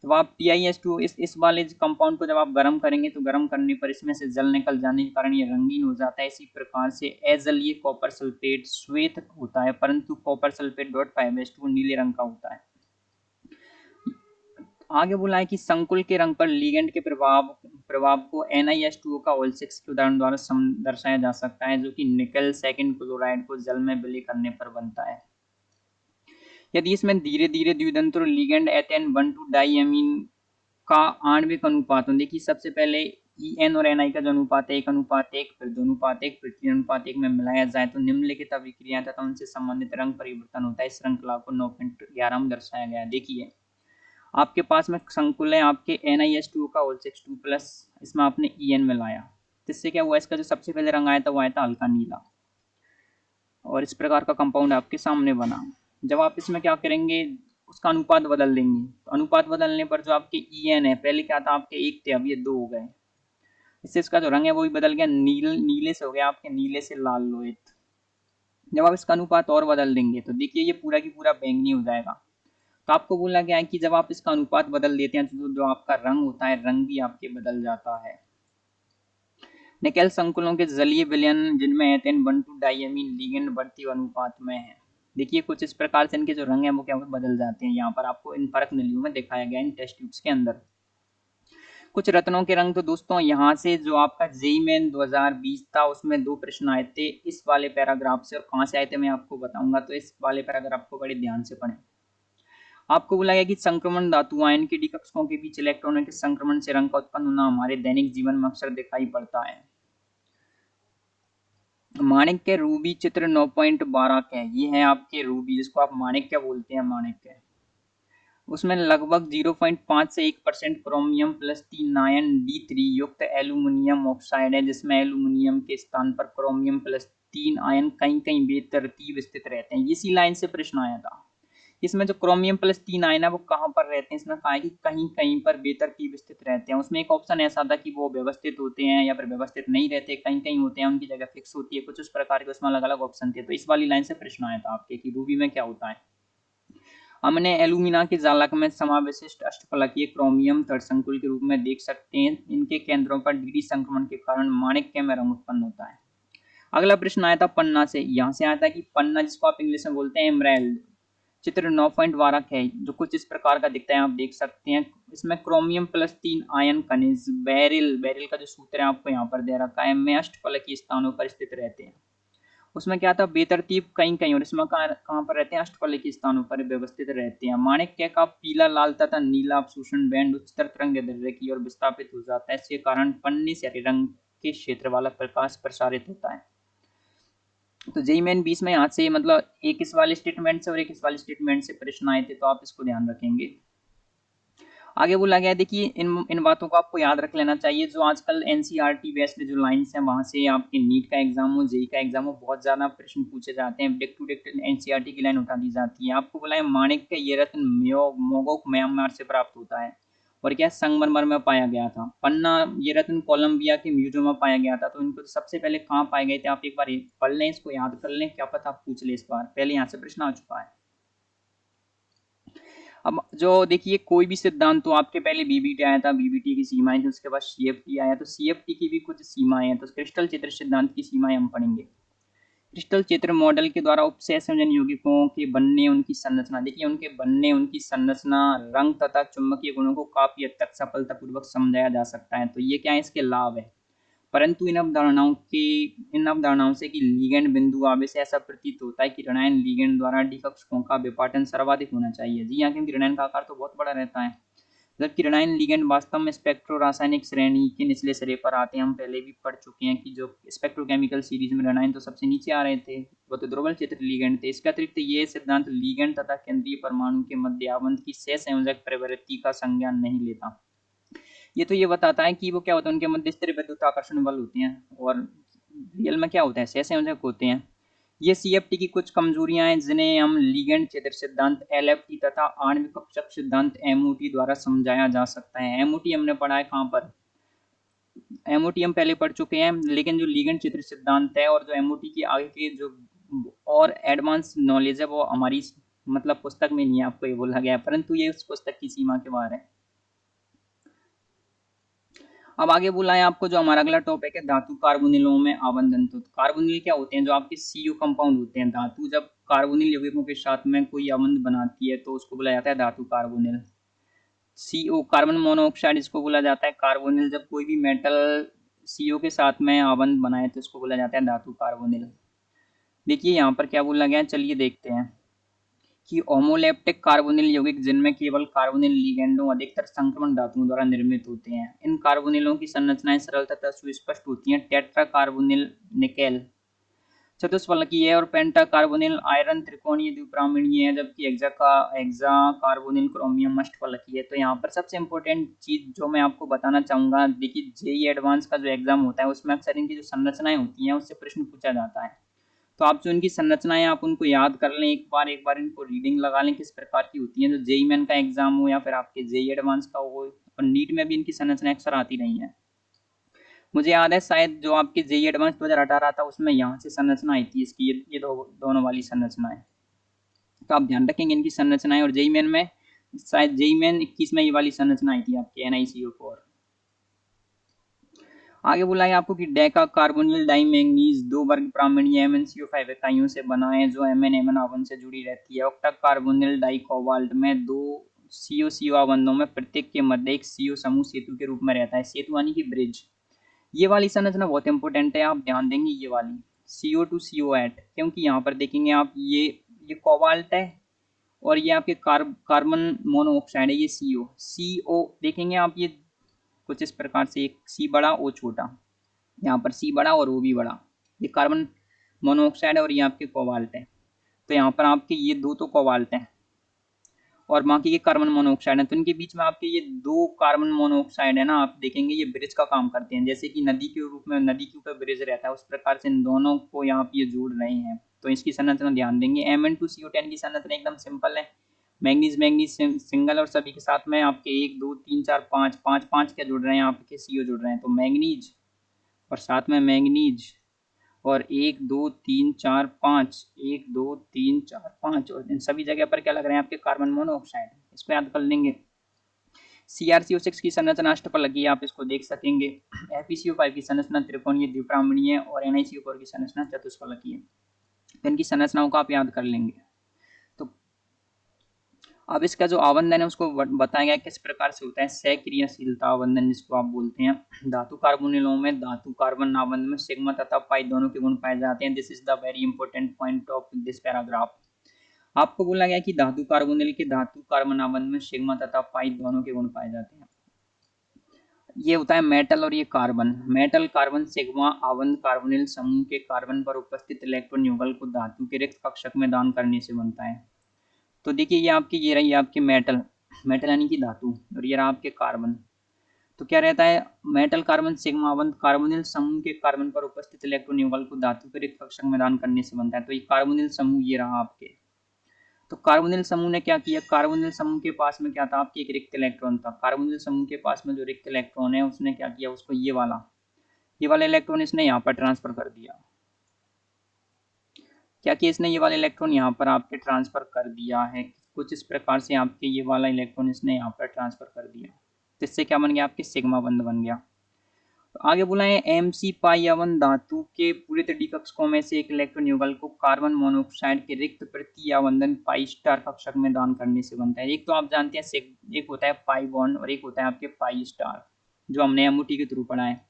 तो आप TiS2 इस वाले कंपाउंड को जब आप गर्म करेंगे तो गर्म करने पर इसमें से जल निकल जाने के कारण ये रंगीन हो जाता है। इसी प्रकार से अजलीय कॉपर सल्फेट श्वेत होता है, परंतु कॉपर सल्फेट .5s2 नीले रंग का होता है। आगे बोला है कि संकुल के रंग पर लिगेंड के प्रभाव को NiS2O का OL6 के उदाहरण द्वारा दर्शाया जा सकता है, जो कि निकल सेकंड क्लोराइड को जल में विलय करने पर बनता है। यदि इसमें धीरे धीरे द्वितंत्र लिगेंड एथेन 1,2 डाइएमीन का आणविक अनुपात, देखिए सबसे पहले EN और NI का जो अनुपात है 1:1, फिर 2:1, फिर 3:1 में मिलाया जाए तो निम्नलिखित अभिक्रियाएं तथा उनसे संबंधित रंग परिवर्तन होता है। इस श्रृंखला को 9.11 में दर्शाया गया है। देखिए आपके पास में संकुल है आपके NiS2 का OL6 2+, इसमें आपने EN मिलाया, जिससे क्या हुआ, इसका जो सबसे पहले रंग आया था वो आया था हल्का नीला, और इस प्रकार का कंपाउंड आपके सामने बना। जब आप इसमें क्या करेंगे, उसका अनुपात बदल देंगे, तो अनुपात बदलने पर जो आपके EN है, पहले क्या था आपके 1 थे, अब ये 2 हो गए, इससे इसका जो रंग है वो भी बदल गया, नीले से हो गया आपके नीले से लाल लोहित। जब आप इसका अनुपात और बदल देंगे तो देखिए ये पूरा की पूरा बैंगनी हो जाएगा। तो आपको बोला गया है कि जब आप इसका अनुपात बदल देते हैं तो जो आपका रंग होता है, रंग भी आपके बदल जाता है। निकेल संकुलों के जलीय विलयन जिनमें एथेन 1,2 डाइएमीन लिगेंड बढ़ती अनुपात में है। देखिए कुछ इस प्रकार से इनके जो रंग है वो क्या बदल जाते हैं। यहाँ पर आपको इन फर्क नलियों में दिखाया गया इन टेस्ट ट्यूब्स के अंदर। कुछ रत्नों के रंग, तो दोस्तों यहाँ से जो आपका जेईई मेन 2020 था उसमें 2 प्रश्न आए थे इस वाले पैराग्राफ से, और कहाँ से आए थे मैं आपको बताऊंगा, तो इस वाले पैराग्राफ को बड़े ध्यान से पढ़ें। आपको बोला गया कि संक्रमण धातु आयन के डी कक्षकों के बीच इलेक्ट्रॉनों के संक्रमण से रंग का उत्पन्न होना हमारे दैनिक जीवन में अक्सर दिखाई पड़ता है। माणिक्य रूबी चित्र 9.12 के, ये है आपके रूबी, जिसको आप माणिक्य बोलते हैं, माणिक्य। उसमें लगभग 0.5 से 1% क्रोमियम प्लस 3 आयन D3 युक्त एल्यूमिनियम ऑक्साइड है, जिसमें एल्यूमिनियम के स्थान पर क्रोमियम प्लस 3 आयन कहीं कहीं बेतरतीब स्थित रहते हैं। इसी लाइन से प्रश्न आया था। इसमें जो क्रोमियम प्लस 3 आयन है वो कहाँ पर रहते हैं, इसमें कहा है कि कहीं कहीं पर बेतरतीब स्थित रहते हैं। उसमें एक ऑप्शन ऐसा था कि वो व्यवस्थित होते हैं या फिर व्यवस्थित नहीं रहते, कहीं कहीं होते हैं, उनकी जगह फिक्स होती है, कुछ उस प्रकार के उसमें अलग अलग ऑप्शन थे। तो इस वाली लाइन से प्रश्न आया था आपके कि रूबी में क्या होता है। हमने एल्यूमिना के जालक में समाविशिष्ट अष्टफलकीय क्रोमियम थर्ड संकुल के रूप में देख सकते हैं। इनके केंद्रों पर डिग्री संक्रमण के कारण माणिक्य में रंग उत्पन्न होता है। अगला प्रश्न आया था पन्ना से। यहाँ से आया था कि पन्ना, जिसको आप इंग्लिश में बोलते हैं एमराल्ड, चित्र 9.12 है, जो कुछ इस प्रकार का दिखता है, आप देख सकते हैं। इसमें क्रोमियम प्लस 3 आयन खनिज बेरिल का जो सूत्र है आपको यहाँ पर दे रखा है, में अष्टफलकीय स्थानों पर स्थित रहते हैं। उसमें क्या था, बेतरतीब कहीं कहीं, और इसमें कहाँ पर रहते हैं, अष्टफलकीय स्थानों पर व्यवस्थित रहते हैं। माणिक्य का पीला, लाल तथा नीला अवशोषण बैंड उच्चतर तरंगदैर्ध्य की ओर विस्थापित हो जाता है। इसके कारण पन्नी से हरे रंग के क्षेत्र वाला प्रकाश प्रसारित होता है। तो जेईई मेन 20 में यहाँ से मतलब एक इस वाले स्टेटमेंट से और एक इस वाले स्टेटमेंट से प्रश्न आए थे, तो आप इसको ध्यान रखेंगे। आगे बोला गया, देखिए इन बातों को आपको याद रख लेना चाहिए। जो आजकल एनसीईआरटी बेस्ड जो लाइंस हैं, वहां से आपके नीट का एग्जाम हो, जेईई का एग्जाम हो, बहुत ज्यादा प्रश्न पूछे जाते हैं। डिक टू डिक एनसीईआरटी की लाइन उठा दी जाती है। आपको बोला है माणिक्य ये रत्न मोगोक म्यांमार से प्राप्त होता है, और क्या संगमरमर में पाया गया था। पन्ना ये रत्न कोलंबिया के म्यूजियम में पाया गया था। तो इनको सबसे पहले कहाँ पाए गए थे, आप एक बार पढ़ लें, इसको याद कर लें, क्या पता आप पूछ ले इस बार, पहले यहाँ से प्रश्न आ चुका है। अब जो देखिए कोई भी सिद्धांत, तो आपके पहले बीबीटी आया था, बीबीटी की सीमाएं थी, उसके बाद सीएफटी आया, तो सीएफटी की भी कुछ सीमाएं हैं। तो क्रिस्टल चित्र सिद्धांत की सीमाएं हम पढ़ेंगे। क्रिस्टल चित्र मॉडल के द्वारा उपसय संयोजन यौगिकों के बनने, उनकी संरचना, देखिए उनके बनने, उनकी संरचना, रंग तथा चुंबकीय गुणों को काफी हद तक सफलतापूर्वक समझाया जा सकता है। तो ये क्या है, इसके लाभ है। परंतु इन अवधारणाओं से कि लिगेंड बिंदु आवेश से ऐसा प्रतीत होता है कि ऋणायन लिगेंड द्वारा डी कक्षकों का विपाटन सर्वाधिक होना चाहिए। जी हाँ, क्योंकि ऋणायन का आकार तो बहुत बड़ा रहता है, जबकि ऋणायन लिगेंड वास्तव में स्पेक्ट्रो रासायनिक श्रेणी के निचले सिरे पर आते हैं। हम पहले भी पढ़ चुके हैं कि जो स्पेक्ट्रोकेमिकल सीरीज में ऋणायन तो सबसे नीचे आ रहे थे, वो तो ध्रुवल चित्र लिगेंड थे। इसके अतिरिक्त ये सिद्धांत लिगेंड तथा केंद्रीय परमाणु के मध्य आवंत की सहसंयोजक प्रवृत्ति का संज्ञान नहीं लेता। ये तो ये बताता है कि वो क्या होता है, उनके मध्य स्थिर विद्युत आकर्षण बल होते हैं, और रियल में क्या होता है, सहसंयोजक होते हैं। ये सीएफटी की कुछ कमजोरियां हैं, जिन्हें हम लिगेंड चित्र सिद्धांत एलएफटी तथा आणविक कक्षक सिद्धांत एमओटी द्वारा समझाया जा सकता है। एमओटी हमने पढ़ा है कहाँ पर, एमओटी हम पहले पढ़ चुके हैं, लेकिन जो लिगेंड चित्र सिद्धांत है और जो एमओटी की आगे के जो और एडवांस नॉलेज है वो हमारी मतलब पुस्तक में नहीं है, आपको ये बोला गया है, परंतु ये उस पुस्तक की सीमा के बाहर है। अब आगे बोला है आपको, जो हमारा अगला टॉपिक है धातु कार्बोनिलों में आबंधन। तो कार्बोनिल क्या होते हैं? जो आपके सीयू कंपाउंड होते हैं। धातु जब कार्बोनिल यौगिकों के साथ में कोई आबंध बनाती है तो उसको बोला जाता है धातु कार्बोनिल। सीओ कार्बन मोनोऑक्साइड इसको बोला जाता है कार्बोनिल। जब कोई भी मेटल सीओ के साथ में आबंध बनाए तो इसको बोला जाता है धातु कार्बोनिल। देखिए यहाँ पर क्या बोला गया है, चलिए देखते हैं कि होमोलैप्टिक कार्बोनिल यौगिक जिनमें केवल कार्बोनिल लिगेंडों अधिकतर संक्रमण धातुओं द्वारा निर्मित होते हैं। इन कार्बोनिलों की संरचनाएं सरल तथा सुस्पष्ट होती हैं। टेट्रा कार्बोनिल निकेल चतुष्फलकीय है और पेंटा कार्बोनिल आयरन त्रिकोणीय द्विप्रामीणीय है, जबकि हेक्सा कार्बोनिल क्रोमियम अष्टफलकीय है। तो यहाँ पर सबसे इंपॉर्टेंट चीज जो मैं आपको बताना चाहूंगा, देखिए जेई एडवांस का जो एग्जाम होता है उसमें अक्सर इनकी जो संरचनाएं होती हैं उससे प्रश्न पूछा जाता है। तो आप जो इनकी संरचनाएं आप उनको याद कर लें, एक बार इनको रीडिंग लगा लें किस प्रकार की होती हैं। जो जेई मेन का एग्जाम हो या फिर आपके जेई एडवांस का हो, और नीट में भी इनकी संरचनाएं अक्सर आती रही हैं। मुझे याद है शायद जो आपके जेई एडवांस 2018 था उसमें यहाँ से संरचना आई थी इसकी, ये दोनों वाली संरचना है। तो आप ध्यान रखेंगे इनकी संरचनाएं। और जेई मेन में शायद जेई मेन 21 में ये वाली संरचना आई थी आपकी NiCO4। आगे बोला है आपको कि डेका कार्बोनिल डाइमैंगनीज दो वर्ग प्रामाणिक MnCO5 इकाइयों से बना है जो MnMn आबंध से जुड़ी रहती है। ऑक्टा कार्बोनिल डाइकोबाल्ट में दो CO आबंधों में प्रत्येक के मध्य एक CO समूह सेतु के रूप में रहता है। सेतु यानी कि ब्रिज। ये वाली संरचना बहुत इंपॉर्टेंट है, आप ध्यान देंगे ये वाली CO2 CO8, क्योंकि यहाँ पर देखेंगे आप ये कोबाल्ट है और ये आपके कार्बन मोनोऑक्साइड है, ये CO देखेंगे आप, ये कुछ इस प्रकार से एक C बड़ा O छोटा, यहाँ पर C बड़ा और O भी बड़ा। ये कार्बन मोनोऑक्साइड है और ये आपके कोबाल्ट है। तो यहाँ पर आपके ये दो तो कोबाल्ट हैं और बाकी ये कार्बन मोनोऑक्साइड है। तो इनके बीच में आपके ये दो कार्बन मोनोऑक्साइड है ना, आप देखेंगे ये ब्रिज का काम करते हैं। जैसे कि नदी के रूप में नदी के ऊपर ब्रिज रहता है, उस प्रकार से इन दोनों को यहाँ पे ये जोड़ रहे हैं। तो इसकी संरचना ध्यान देंगे। Mn2CO10 की संरचना एकदम सिंपल है। मैंगनीज मैंगनीज सिंगल और सभी के साथ में आपके 1 2 3 4 5 5 5 क्या जुड़ रहे हैं, आपके CO जुड़ रहे हैं। तो मैंगनीज और साथ में मैंगनीज और 1 2 3 4 5 1 2 3 4 5 और इन सभी जगह पर क्या लग रहे हैं आपके कार्बन मोनोऑक्साइड। इसको याद कर लेंगे। CrCO6 की संरचना अष्टफलकीय है, आप इसको देख सकेंगे। FeCO5 की संरचना त्रिकोणीय द्विप्रामीणीय और NiCO4 की संरचना चतुष्फलकीय है। तो इनकी संरचनाओं को आप याद कर लेंगे। तो अब इसका जो आबंधन है उसको बताया गया किस प्रकार से होता है। सक्रियशीलता आबंधन जिसको आप बोलते हैं। धातु कार्बोनिलों में धातु कार्बन आबंध में सिग्मा तथा पाई दोनों के गुण पाए जाते हैं। This is the very important point of this paragraph. आपको बोला गया कि धातु कार्बोनिल के धातु कार्बन आबंध में सिग्मा तथा पाई दोनों के गुण पाए जाते हैं। ये होता है मेटल और ये कार्बन। मेटल कार्बन सिग्मा आबंध कार्बोनिल समूह के कार्बन पर उपस्थित इलेक्ट्रॉन युगल को धातु के रिक्त कक्षक में दान करने से बनता है। तो देखिए ये आपकी ये रही आपके मेटल, मेटल यानी कि धातु, और ये रहा आपके कार्बन। तो क्या रहता है, मेटल कार्बन सिग्मा आबंध कार्बोनिल समूह के कार्बन पर उपस्थित इलेक्ट्रॉन युगल को धातु के रिक्त कक्षक में दान करने से बनता है। तो ये कार्बोनिल समूह ये रहा आपके। तो कार्बोनिल समूह ने क्या किया, कार्बोनिल समूह के पास में क्या था आपके एक रिक्त इलेक्ट्रॉन था। कार्बोनिल समूह के पास में जो रिक्त इलेक्ट्रॉन है उसने क्या किया, उसको ये वाला इलेक्ट्रॉन इसने यहाँ पर ट्रांसफर कर दिया। क्या किया इसने, ये वाला इलेक्ट्रॉन यहाँ पर आपके ट्रांसफर कर दिया है। कुछ इस प्रकार से आपके ये वाला इलेक्ट्रॉन इसने यहाँ पर ट्रांसफर कर दिया। तो इससे क्या बन गया, आपके सिग्मा बंध बन गया। तो आगे बोला है MC पाई धातु के पूरे डी कक्षकों में से एक इलेक्ट्रॉन युगल को कार्बन मोनोऑक्साइड के रिक्त प्रति आवंधन पाई स्टार कक्षक में दान करने से बनता है। एक तो आप जानते हैं एक होता है पाई बॉन्ड और एक होता है आपके पाई स्टार, जो हमने MOT के थ्रू पढ़ा है।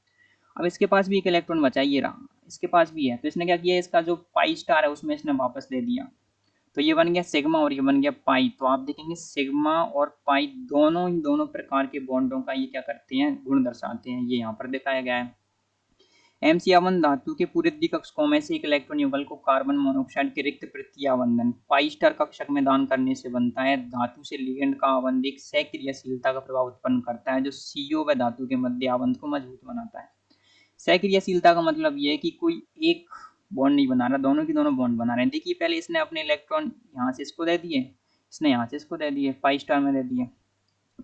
अब इसके पास भी एक इलेक्ट्रॉन बचा, ये रहा, इसके पास भी है। तो इसने क्या किया, इसका जो पाई स्टार है उसमें इसने वापस दे दिया। तो ये बन गया सिग्मा और ये बन गया पाई। तो आप देखेंगे सिग्मा और पाई दोनों प्रकार के बॉन्डों का ये क्या करते हैं, गुण दर्शाते हैं। ये यहाँ पर दिखाया गया है। MC धातु के पूरे कक्षकों में से एक इलेक्ट्रॉन युगल को कार्बन मोनोऑक्साइड के रिक्त प्रति आवंधन पाई स्टार कक्षक में दान करने से बनता है। धातु से लिगेंड का आबंध एक सक्रियशीलता का प्रभाव उत्पन्न करता है जो CO व धातु के मध्य आबंध को मजबूत बनाता है। सक्रियशीलता का मतलब ये है कि कोई एक बॉन्ड नहीं बना रहा, दोनों की दोनों बॉन्ड बना रहे हैं। देखिए पहले इसने अपने इलेक्ट्रॉन यहाँ से इसको दे दिए, इसने यहाँ से इसको दे दिए, पाई स्टार में दे दिए।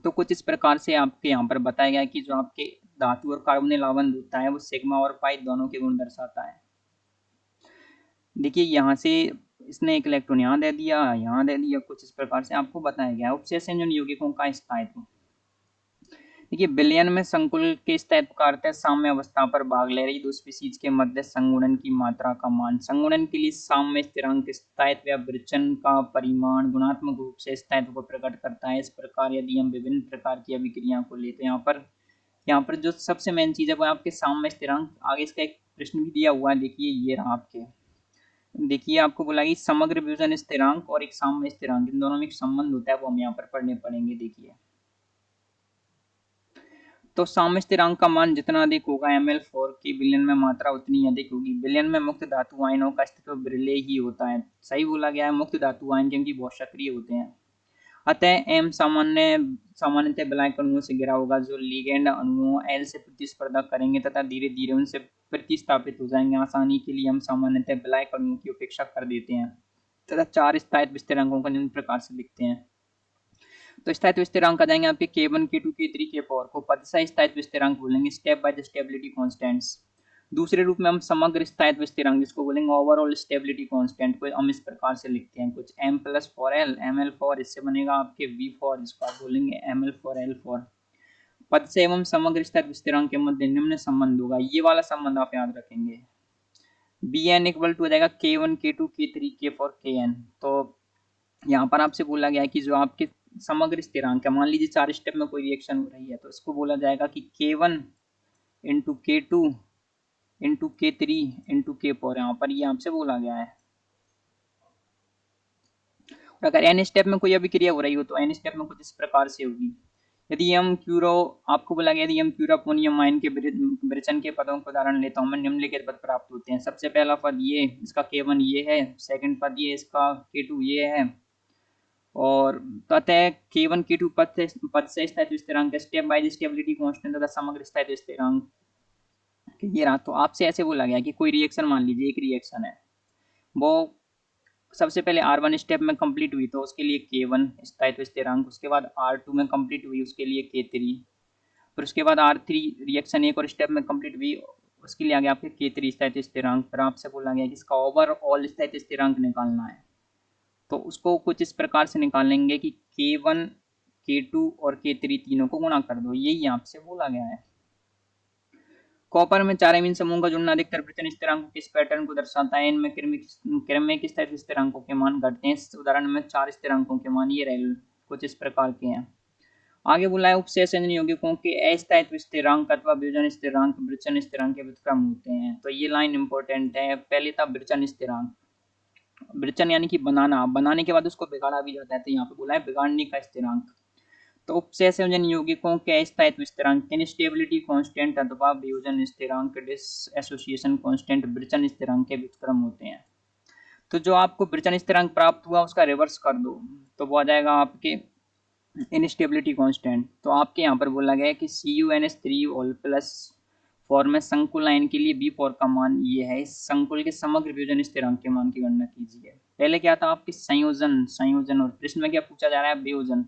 तो कुछ इस प्रकार से आपके यहाँ पर बताया गया है कि जो आपके धातु और कार्बोनिल आबंध होता है वो सिग्मा और पाई दोनों के गुण दर्शाता है। देखिए यहाँ से इसने एक इलेक्ट्रॉन यहाँ दे दिया, कुछ इस प्रकार से आपको बताया गया है। उपचय संयोजन यौगिकों का स्थायित्व। देखिए विलयन में संकुल के स्थायित्व का अर्थ है साम्य अवस्था पर भाग ले रही दो स्पीशीज के मध्य संगुणन की मात्रा का मान। संगुणन के लिए साम्य स्थिरांक स्थायित्व या विचलन का परिमाण गुणात्मक रूप से स्थायित्व को प्रकट करता है। इस प्रकार यदि हम विभिन्न प्रकार की अभिक्रिया को लेते हैं, यहाँ पर जो सबसे मेन चीज है वो आपके साम्य स्थिरांक। आगे इसका एक प्रश्न भी दिया हुआ है, देखिए ये रहा आपके। देखिए आपको बोला कि समग्र विभजन स्थिरांक और एक साम्य स्थिरांक, इन दोनों में एक संबंध होता है, वो हम यहाँ पर पढ़ने पड़ेंगे। देखिए तो साम्य स्थिरांक का मान जितना अधिक होगा Ml4 की विलयन में मात्रा उतनी अधिक होगी। विलयन में मुक्त धातु आयनों का अस्तित्व विरले ही होता है। सही बोला गया है, मुक्त धातु आयन क्योंकि बहुत सक्रिय होते हैं। अतः M सामान्यतः विलायक अणुओं से घिरा होगा जो लिगेंड अणुओं L से प्रतिस्पर्धा करेंगे तथा धीरे धीरे उनसे प्रतिस्थापित हो जाएंगे। आसानी के लिए हम सामान्यतः विलायक अणुओं की उपेक्षा कर देते हैं तथा चार स्थायित्व स्थिरांकों को निम्न प्रकार से लिखते हैं। तो स्थायित्व स्थिरांक आ जाएंगे आपके K1 K2 K3 K4 को पदशः स्थायित्व स्थिरांक बोलेंगे, स्टेप बाय स्टेबिलिटी कांस्टेंट्स। दूसरे रूप में हम समग्र स्थायित्व स्थिरांक जिसको बोलेंगे ओवरऑल स्टेबिलिटी कांस्टेंट को हम इस प्रकार से लिखते हैं कुछ M+4L Ml4, इससे बनेगा आपके V4, जिसको आप बोलेंगे Ml4L4। पद से एवं समग्र स्थायित्व स्थिरांक के मध्य निम्न संबंध होगा, ये वाला संबंध आप याद रखेंगे। Bn इक्वल टू हो जाएगा K1 K2 K3 K4 Kn। तो यहाँ पर आपसे बोला गया है कि जो आपके समग्र स्थिरांक है, मान लीजिए 4 स्टेप में कोई रिएक्शन हो रही है तो इसको बोला जाएगा कि K1 into K2 into K3 into K4, यहाँ पर ये आपसे बोला गया है। और अगर n स्टेप में कोई अभिक्रिया हो रही हो तो n स्टेप में कुछ इस प्रकार से होगी। यदि हम आपको बोला गया यदि हम क्यूरापोनियम आयन के विरेचन के पदों का उदाहरण लेता हूँ, हमें निम्नलिखित पद प्राप्त होते हैं। सबसे पहला पद ये, इसका K1 ये है, सेकंड पद ये, इसका K2 ये है, और अतः K1 K2 पद से स्थायित्व स्थिरांक, स्टेप बाय स्टेबिलिटी कांस्टेंट तथा समग्र स्थायित्व स्थिरांक ये रहा। तो आपसे ऐसे बोला गया कि कोई रिएक्शन, मान लीजिए एक रिएक्शन है, वो सबसे पहले R1 स्टेप में कंप्लीट हुई तो उसके लिए K1 स्थायित्व स्थिरांक, उसके बाद R2 में कंप्लीट हुई उसके लिए K3, फिर उसके बाद R3 रिएक्शन एक और स्टेप में कंप्लीट हुई उसके लिए आ गया आपके K3 स्थायित्व स्थिरांक। फिर आपसे बोला गया कि इसका ओवरऑल स्थायित्व स्थिरांक निकालना है, तो उसको कुछ इस प्रकार से निकालेंगे कि K1 K2 और K3 तीनों को गुणा कर दो, यही आपसे बोला गया है। कॉपर में 4 अमीन समूह का जुड़ना अधिकतर विचलन स्थिरांक किस पैटर्न को दर्शाता है? इनमें क्रमिक स्थायित्व स्थिरांकों के मान घटते हैं। इस उदाहरण में 4 स्थिरांकों के मान ये रहे कुछ इस प्रकार के हैं। आगे बोला है उपचय संयोजन यौगिकों के अस्थायित्व स्थिरांक अथवा विभजन स्थिरांक विचलन स्थिरांक के व्युत्क्रम होते हैं। तो ये लाइन इंपॉर्टेंट है। पहले था विचलन स्थिरांक, विचलन यानी कि बनाने के बाद उसको बिगाड़ा भी जाता है, तो यहाँ पे बोला है बिगाड़ने का स्थिरांक। तो उपचय संयोजन यौगिकों के अस्थायित्व स्थिरांक इनस्टेबिलिटी कांस्टेंट अथवा वियोजन स्थिरांक डिसएसोसिएशन कांस्टेंट विचलन स्थिरांक के व्युत्क्रम होते हैं। तो जो आपको विचलन स्थिरांक प्राप्त हुआ उसका रिवर्स कर दो तो वो आ जाएगा आपके इनस्टेबिलिटी कांस्टेंट। तो आपके यहाँ पर बोला गया है कि CuNH3 ऑल प्लस 4 में संकुल आयन के लिए B4 का मान ये है। इस संकुल के समग्र वियोजन स्थिरांक के मान की गणना कीजिए। पहले क्या था आपके संयोजन और प्रश्न में क्या पूछा जा रहा है? वियोजन।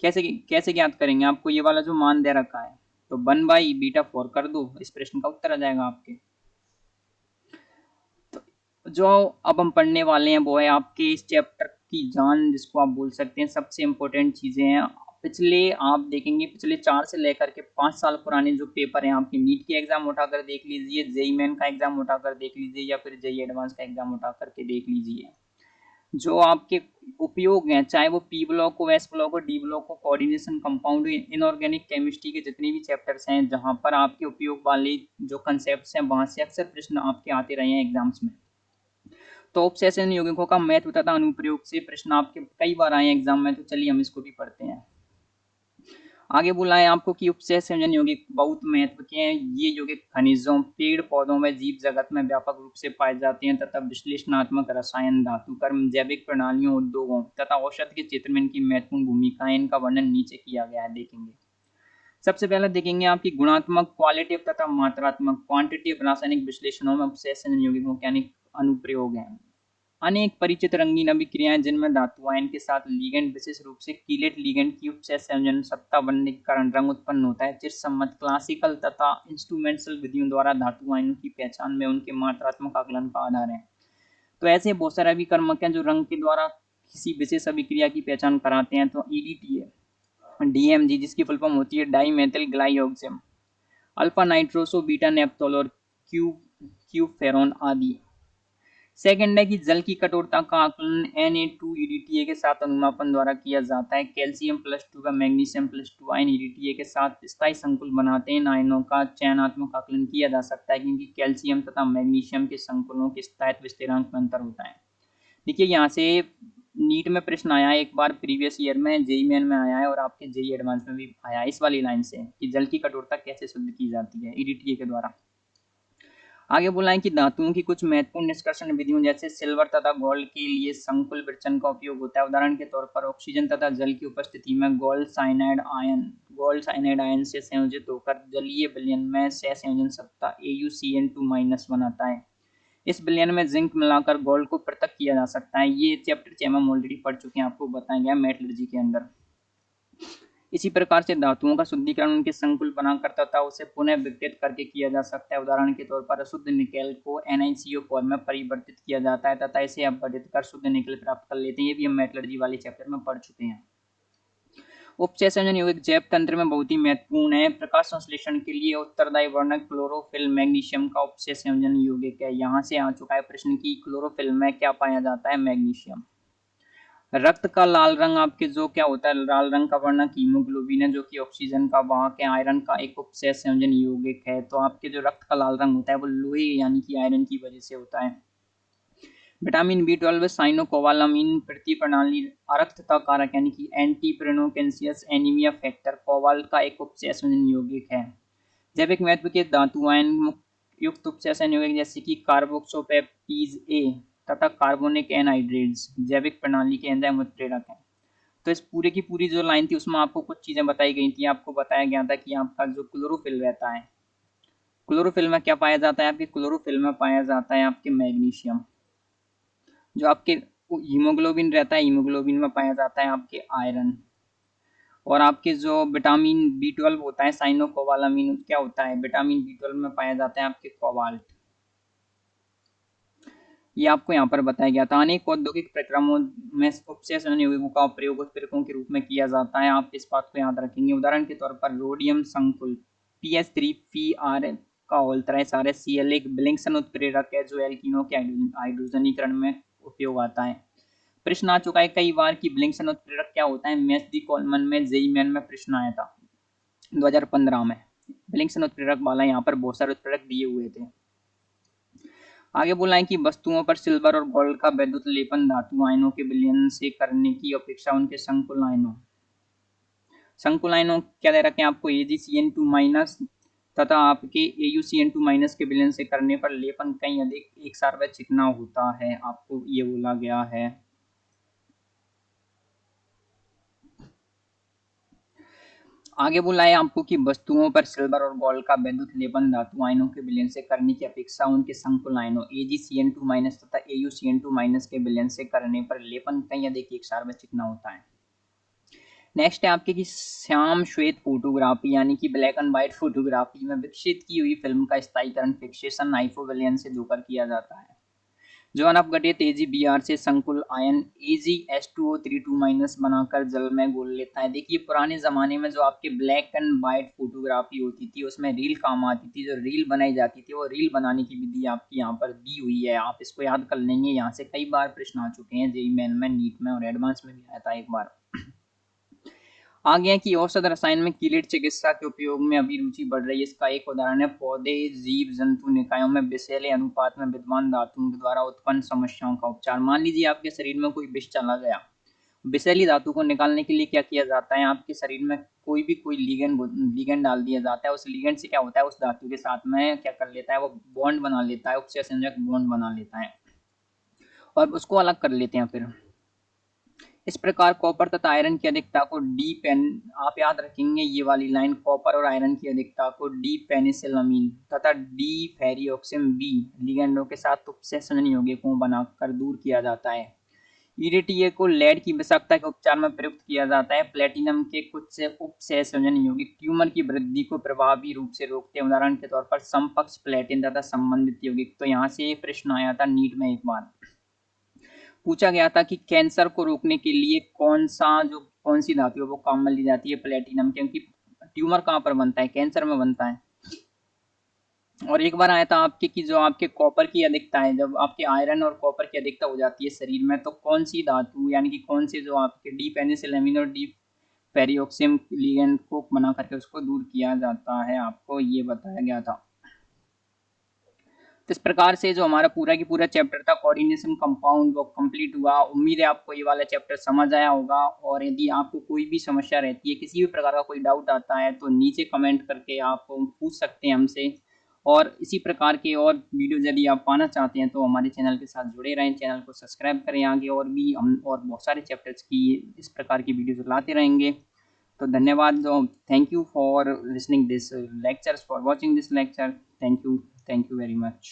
कैसे ज्ञात करेंगे? आपको ये वाला जो मान दे रखा है तो 1/β4 कर दो, इस प्रश्न का उत्तर आ जाएगा आपके। तो जो अब हम पढ़ने वाले हैं वो है आपके इस चैप्टर की जान, जिसको आप बोल सकते हैं सबसे इम्पोर्टेंट चीजें हैं। आप देखेंगे पिछले 4 से लेकर के 5 साल पुराने जो पेपर हैं आपके, नीट के एग्जाम उठाकर देख लीजिए, जेईई मेन का एग्जाम उठाकर देख लीजिए, या फिर जेईई एडवांस का एग्जाम उठा करके देख लीजिए। जो आपके उपयोग हैं, चाहे वो पी ब्लॉक हो, एस ब्लॉक हो, डी ब्लॉक हो, कोऑर्डिनेशन कंपाउंड, इनऑर्गेनिक केमिस्ट्री के जितने भी चैप्टर्स हैं जहां पर आपके उपयोग वाले जो कंसेप्ट्स हैं वहां से अक्सर प्रश्न आपके आते रहे हैं एग्जाम्स में। तो उपचय संयोजन यौगिकों का महत्व तथा अनुप्रयोग से प्रश्न आपके कई बार आए एग्जाम में, तो चलिए हम इसको भी पढ़ते हैं। आगे बोला है आपको कि उपचय संयोजन यौगिक बहुत महत्व के हैं। ये यौगिक खनिजों, पेड़ पौधों में, जीव जगत में व्यापक रूप से पाए जाते हैं तथा विश्लेषणात्मक रसायन, धातु कर्म, जैविक प्रणालियों, उद्योगों तथा औषध के क्षेत्र में इनकी महत्वपूर्ण भूमिका है। इनका वर्णन नीचे किया गया है, देखेंगे। सबसे पहले देखेंगे आपकी गुणात्मक, क्वालिटिव तथा मात्रात्मक, क्वांटिटिव रासायनिक विश्लेषणों में उपचय संयोजन यौगिकों के अनेक अनुप्रयोग हैं। अनेक परिचित रंगीन अभिक्रियाएं जिनमें धातु आयन के साथ लिगेंड, विशेष रूप से कीलेट लिगेंड की उपचय संयोजन सत्ता बनने के कारण रंग उत्पन्न होता है। चिरसम्मत क्लासिकल तथा इंस्ट्रूमेंटल विधियों द्वारा धातु आयनों की पहचान में उनके मात्रात्मक आकलन का आधार है। तो ऐसे बहुत सारे अभिकर्मक हैं जो रंग के द्वारा किसी विशेष अभिक्रिया की पहचान कराते हैं। तो ईडीटी है, डीएमजी जिसकी फुल फॉर्म होती है dimethyl ग्लाइऑक्सिम, alpha nitroso, beta naphthol और क्यूफेरॉन आदि। सेकंड है कि जल की कठोरता का आकलन Na2EDTA के साथ अनुमापन द्वारा किया जाता है। कैल्शियम +2 का मैग्नीशियम +2 आयन EDTA के साथ स्थायी संकुल बनाते हैं। इन आयनों का चयनात्मक आकलन किया जा सकता है क्योंकि कैल्शियम तथा मैग्नीशियम के संकुलों के स्थायित्व स्थिरांक में अंतर होता है। देखिए यहाँ से नीट में प्रश्न आया है, एक बार प्रीवियस ईयर में जेईई मेन में आया है और आपके जेईई एडवांस में भी आया है इस वाली लाइन से कि जल की कठोरता कैसे शुद्ध की जाती है EDTA के द्वारा। आगे बोला है कि धातुओं की कुछ महत्वपूर्ण निष्कर्षण विधियों जैसे सिल्वर तथा गोल्ड के लिए संकुल विरचन का उपयोग होता है। उदाहरण के तौर पर ऑक्सीजन तथा जल की उपस्थिति में गोल्ड साइनाइड आयन से संयोजित होकर जलीय विलयन में सहसंयोजन सत्ता AuCN2- बनाता है। इस विलयन में जिंक मिलाकर गोल्ड को पृथक किया जा सकता है। ये चैप्टर 6 में हम ऑलरेडी पढ़ चुके हैं, आपको बताया गया मेटलर्जी के अंदर। इसी प्रकार से धातुओं का शुद्धिकरण उनके संकुल बनाकर तथा उसे पुनः विघटित करके किया जा सकता है। उदाहरण के तौर पर अशुद्ध निकेल को NiCO4 में परिवर्तित किया जाता है तथा इसे अपघटित कर शुद्ध निकेल प्राप्त कर लेते हैं। ये भी हम मेटलर्जी वाले चैप्टर में पढ़ चुके हैं। उपचय संयोजन यौगिक जैव तंत्र में बहुत ही महत्वपूर्ण है। प्रकाश संश्लेषण के लिए उत्तरदायी वर्णक क्लोरोफिल मैग्नीशियम का उपचय संयोजन यौगिक है। यहाँ से आ चुका है प्रश्न की क्लोरोफिल में क्या पाया जाता है? मैग्नीशियम। रक्त का लाल रंग आपके जो क्या होता है, लाल रंग का वर्णक हीमोग्लोबिन है जो कि ऑक्सीजन का वाहक है, आयरन का एक उपचय संयोजन यौगिक है। तो आपके जो रक्त का लाल रंग होता है वो लोहे यानी कि आयरन की वजह से होता है। विटामिन B12 साइनोकोबालामिन प्रति प्रणाली अरक्तता कारक यानी कि एंटीप्रेनोकेंसियस एनीमिया फैक्टर कोबाल्ट का एक उपचय संयोजन यौगिक है। जैविक महत्व के धातु आयन युक्त उपचय संयोजन यौगिक जैसे कि कार्बोक्सोपेप्टीज A तथा कार्बोनिक एनहाइड्रेट्स जैविक प्रणाली के एंजाइम उत्प्रेरक हैं। तो इस पूरे की पूरी जो लाइन थी उसमें आपको कुछ चीजें बताई गई थी। आपको बताया गया था कि आपका जो क्लोरोफिल रहता है, क्लोरोफिल में क्या पाया जाता है? आपके क्लोरोफिल में पाया जाता है आपके मैग्नीशियम। जो आपके हीमोग्लोबिन रहता है, हीमोग्लोबिन में पाया जाता है आपके आयरन। और आपके जो विटामिन B12 होता है साइनोकोबालामिन क्या होता है? विटामिन B12 में पाया जाता है आपके कोबाल्ट। ये आपको यहाँ पर बताया गया था। अनेक औद्योगिक प्रक्रमों में उपचय संयोजन यौगिकों का प्रयोग उत्प्रेरकों के रूप में किया जाता है। आप इस बात को याद रखेंगे। उदाहरण के तौर पर रोडियम संकुल PS3PR का होल्ट्राइस RSCl एक विलिंगसन उत्प्रेरक है जो एल्कीनों के हाइड्रोजनीकरण में उपयोग आता है। प्रश्न आ चुका है कई बार कि विलिंगसन उत्प्रेरक क्या होता है? मैथ्स दी कॉलमन में जेईई मेन में प्रश्न आया था 2015 में। विलिंगसन उत्प्रेरक वाला यहाँ पर बहुत सारे उत्प्रेरक दिए हुए थे। आगे बोला है कि वस्तुओं पर सिल्वर और गोल्ड का वैद्युत लेपन धातु आयनों के विलयन से करने की अपेक्षा उनके संकुल आयनों क्या दे रखे हैं आपको? AgCN2- तथा आपके AuCN2- के विलयन से करने पर लेपन कहीं अधिक एकसार व चिकना होता है। आपको ये बोला गया है। आगे बोला है आपको कि वस्तुओं पर सिल्वर और गोल्ड का वैद्युत लेपन धातु आयनों के विलयन से करने की अपेक्षा उनके संकुल आयनों AgCN2- तथा AuCN2- के विलयन से करने पर लेपन कहीं अधिक एकसार व चिकना होता है। नेक्स्ट है आपके कि श्याम श्वेत फोटोग्राफी यानी कि ब्लैक एंड व्हाइट फोटोग्राफी में विकसित की हुई फिल्म का स्थायीकरण फिक्सेशन हाइपोविलयन से धोकर किया जाता है। जो अनपघटित AgBr से संकुल आयन AgS2O32- बनाकर जल में घोल लेता है। देखिए पुराने जमाने में जो आपके ब्लैक एंड व्हाइट फोटोग्राफी होती थी उसमें रील काम आती थी। जो रील बनाई जाती थी वो रील बनाने की विधि आपकी यहाँ पर दी हुई है, आप इसको याद कर लेंगे। यहाँ से कई बार प्रश्न आ चुके हैं जेईई मेन में, नीट में और एडवांस में भी आया था एक बार। आगे है कि औषध रसायन में कीलेट चिकित्सा के उपयोग में अभी रुचि बढ़ रही है। इसका एक उदाहरण है पौधे जीव जंतु निकायों में विषैले अनुपात में विद्यमान धातुओं के द्वारा उत्पन्न समस्याओं का उपचार। मान लीजिए आपके शरीर में कोई विष चला गया, विषैली धातु को निकालने के लिए क्या किया जाता है? आपके शरीर में कोई लिगेंड डाल दिया जाता है। उस लिगेंड से क्या होता है? उस धातु के साथ में क्या कर लेता है? वो बॉन्ड बना लेता है, उपसंयोजक बॉन्ड बना लेता है और उसको अलग कर लेते हैं। फिर इस प्रकार कॉपर तथा आयरन की अधिकता को आप याद रखेंगे ये वाली लाइन, कॉपर और आयरन की अधिकता को डी पेनिसिलमिन तथा डी फेरियोक्सिम बी लिगेंडों के साथ उपसहसंयोजन यौगिकों बनाकर दूर किया जाता है। ईडीटीए को लेड की विषाक्तता के उपचार में प्रयुक्त किया जाता है। प्लेटिनम के कुछ से उपसहसंयोजन यौगिक ट्यूमर की वृद्धि को प्रभावी रूप से रोकते हैं। उदाहरण के तौर पर समकक्ष प्लेटिन तथा संबंधित यौगिक। तो यहाँ से प्रश्न आया था नीट में, एक बार पूछा गया था कि कैंसर को रोकने के लिए कौन सी धातु है वो काम में ली जाती है, प्लेटिनम, क्योंकि ट्यूमर कहाँ पर बनता है, कैंसर में बनता है। और एक बार आया था आपके कि जो आपके कॉपर की अधिकता है, जब आपके आयरन और कॉपर की अधिकता हो जाती है शरीर में, तो कौन सी धातु यानी कि कौन से जो आपके डी पेनिसिलमिन और डी पेरिऑक्सिम लिगेंड को बना करके उसको दूर किया जाता है, आपको ये बताया गया था। तो इस प्रकार से जो हमारा पूरा की पूरा चैप्टर था कोऑर्डिनेशन कंपाउंड वो कंप्लीट हुआ। उम्मीद है आपको ये वाला चैप्टर समझ आया होगा। और यदि आपको कोई भी समस्या रहती है, किसी भी प्रकार का कोई डाउट आता है, तो नीचे कमेंट करके आप पूछ सकते हैं हमसे। और इसी प्रकार के और वीडियो यदि आप पाना चाहते हैं तो हमारे चैनल के साथ जुड़े रहें, चैनल को सब्सक्राइब करें। आगे और भी हम और बहुत सारे चैप्टर्स की इस प्रकार की वीडियोज लाते रहेंगे। तो धन्यवाद। Thank you for listening this lectures, for watching this lecture. Thank you very much.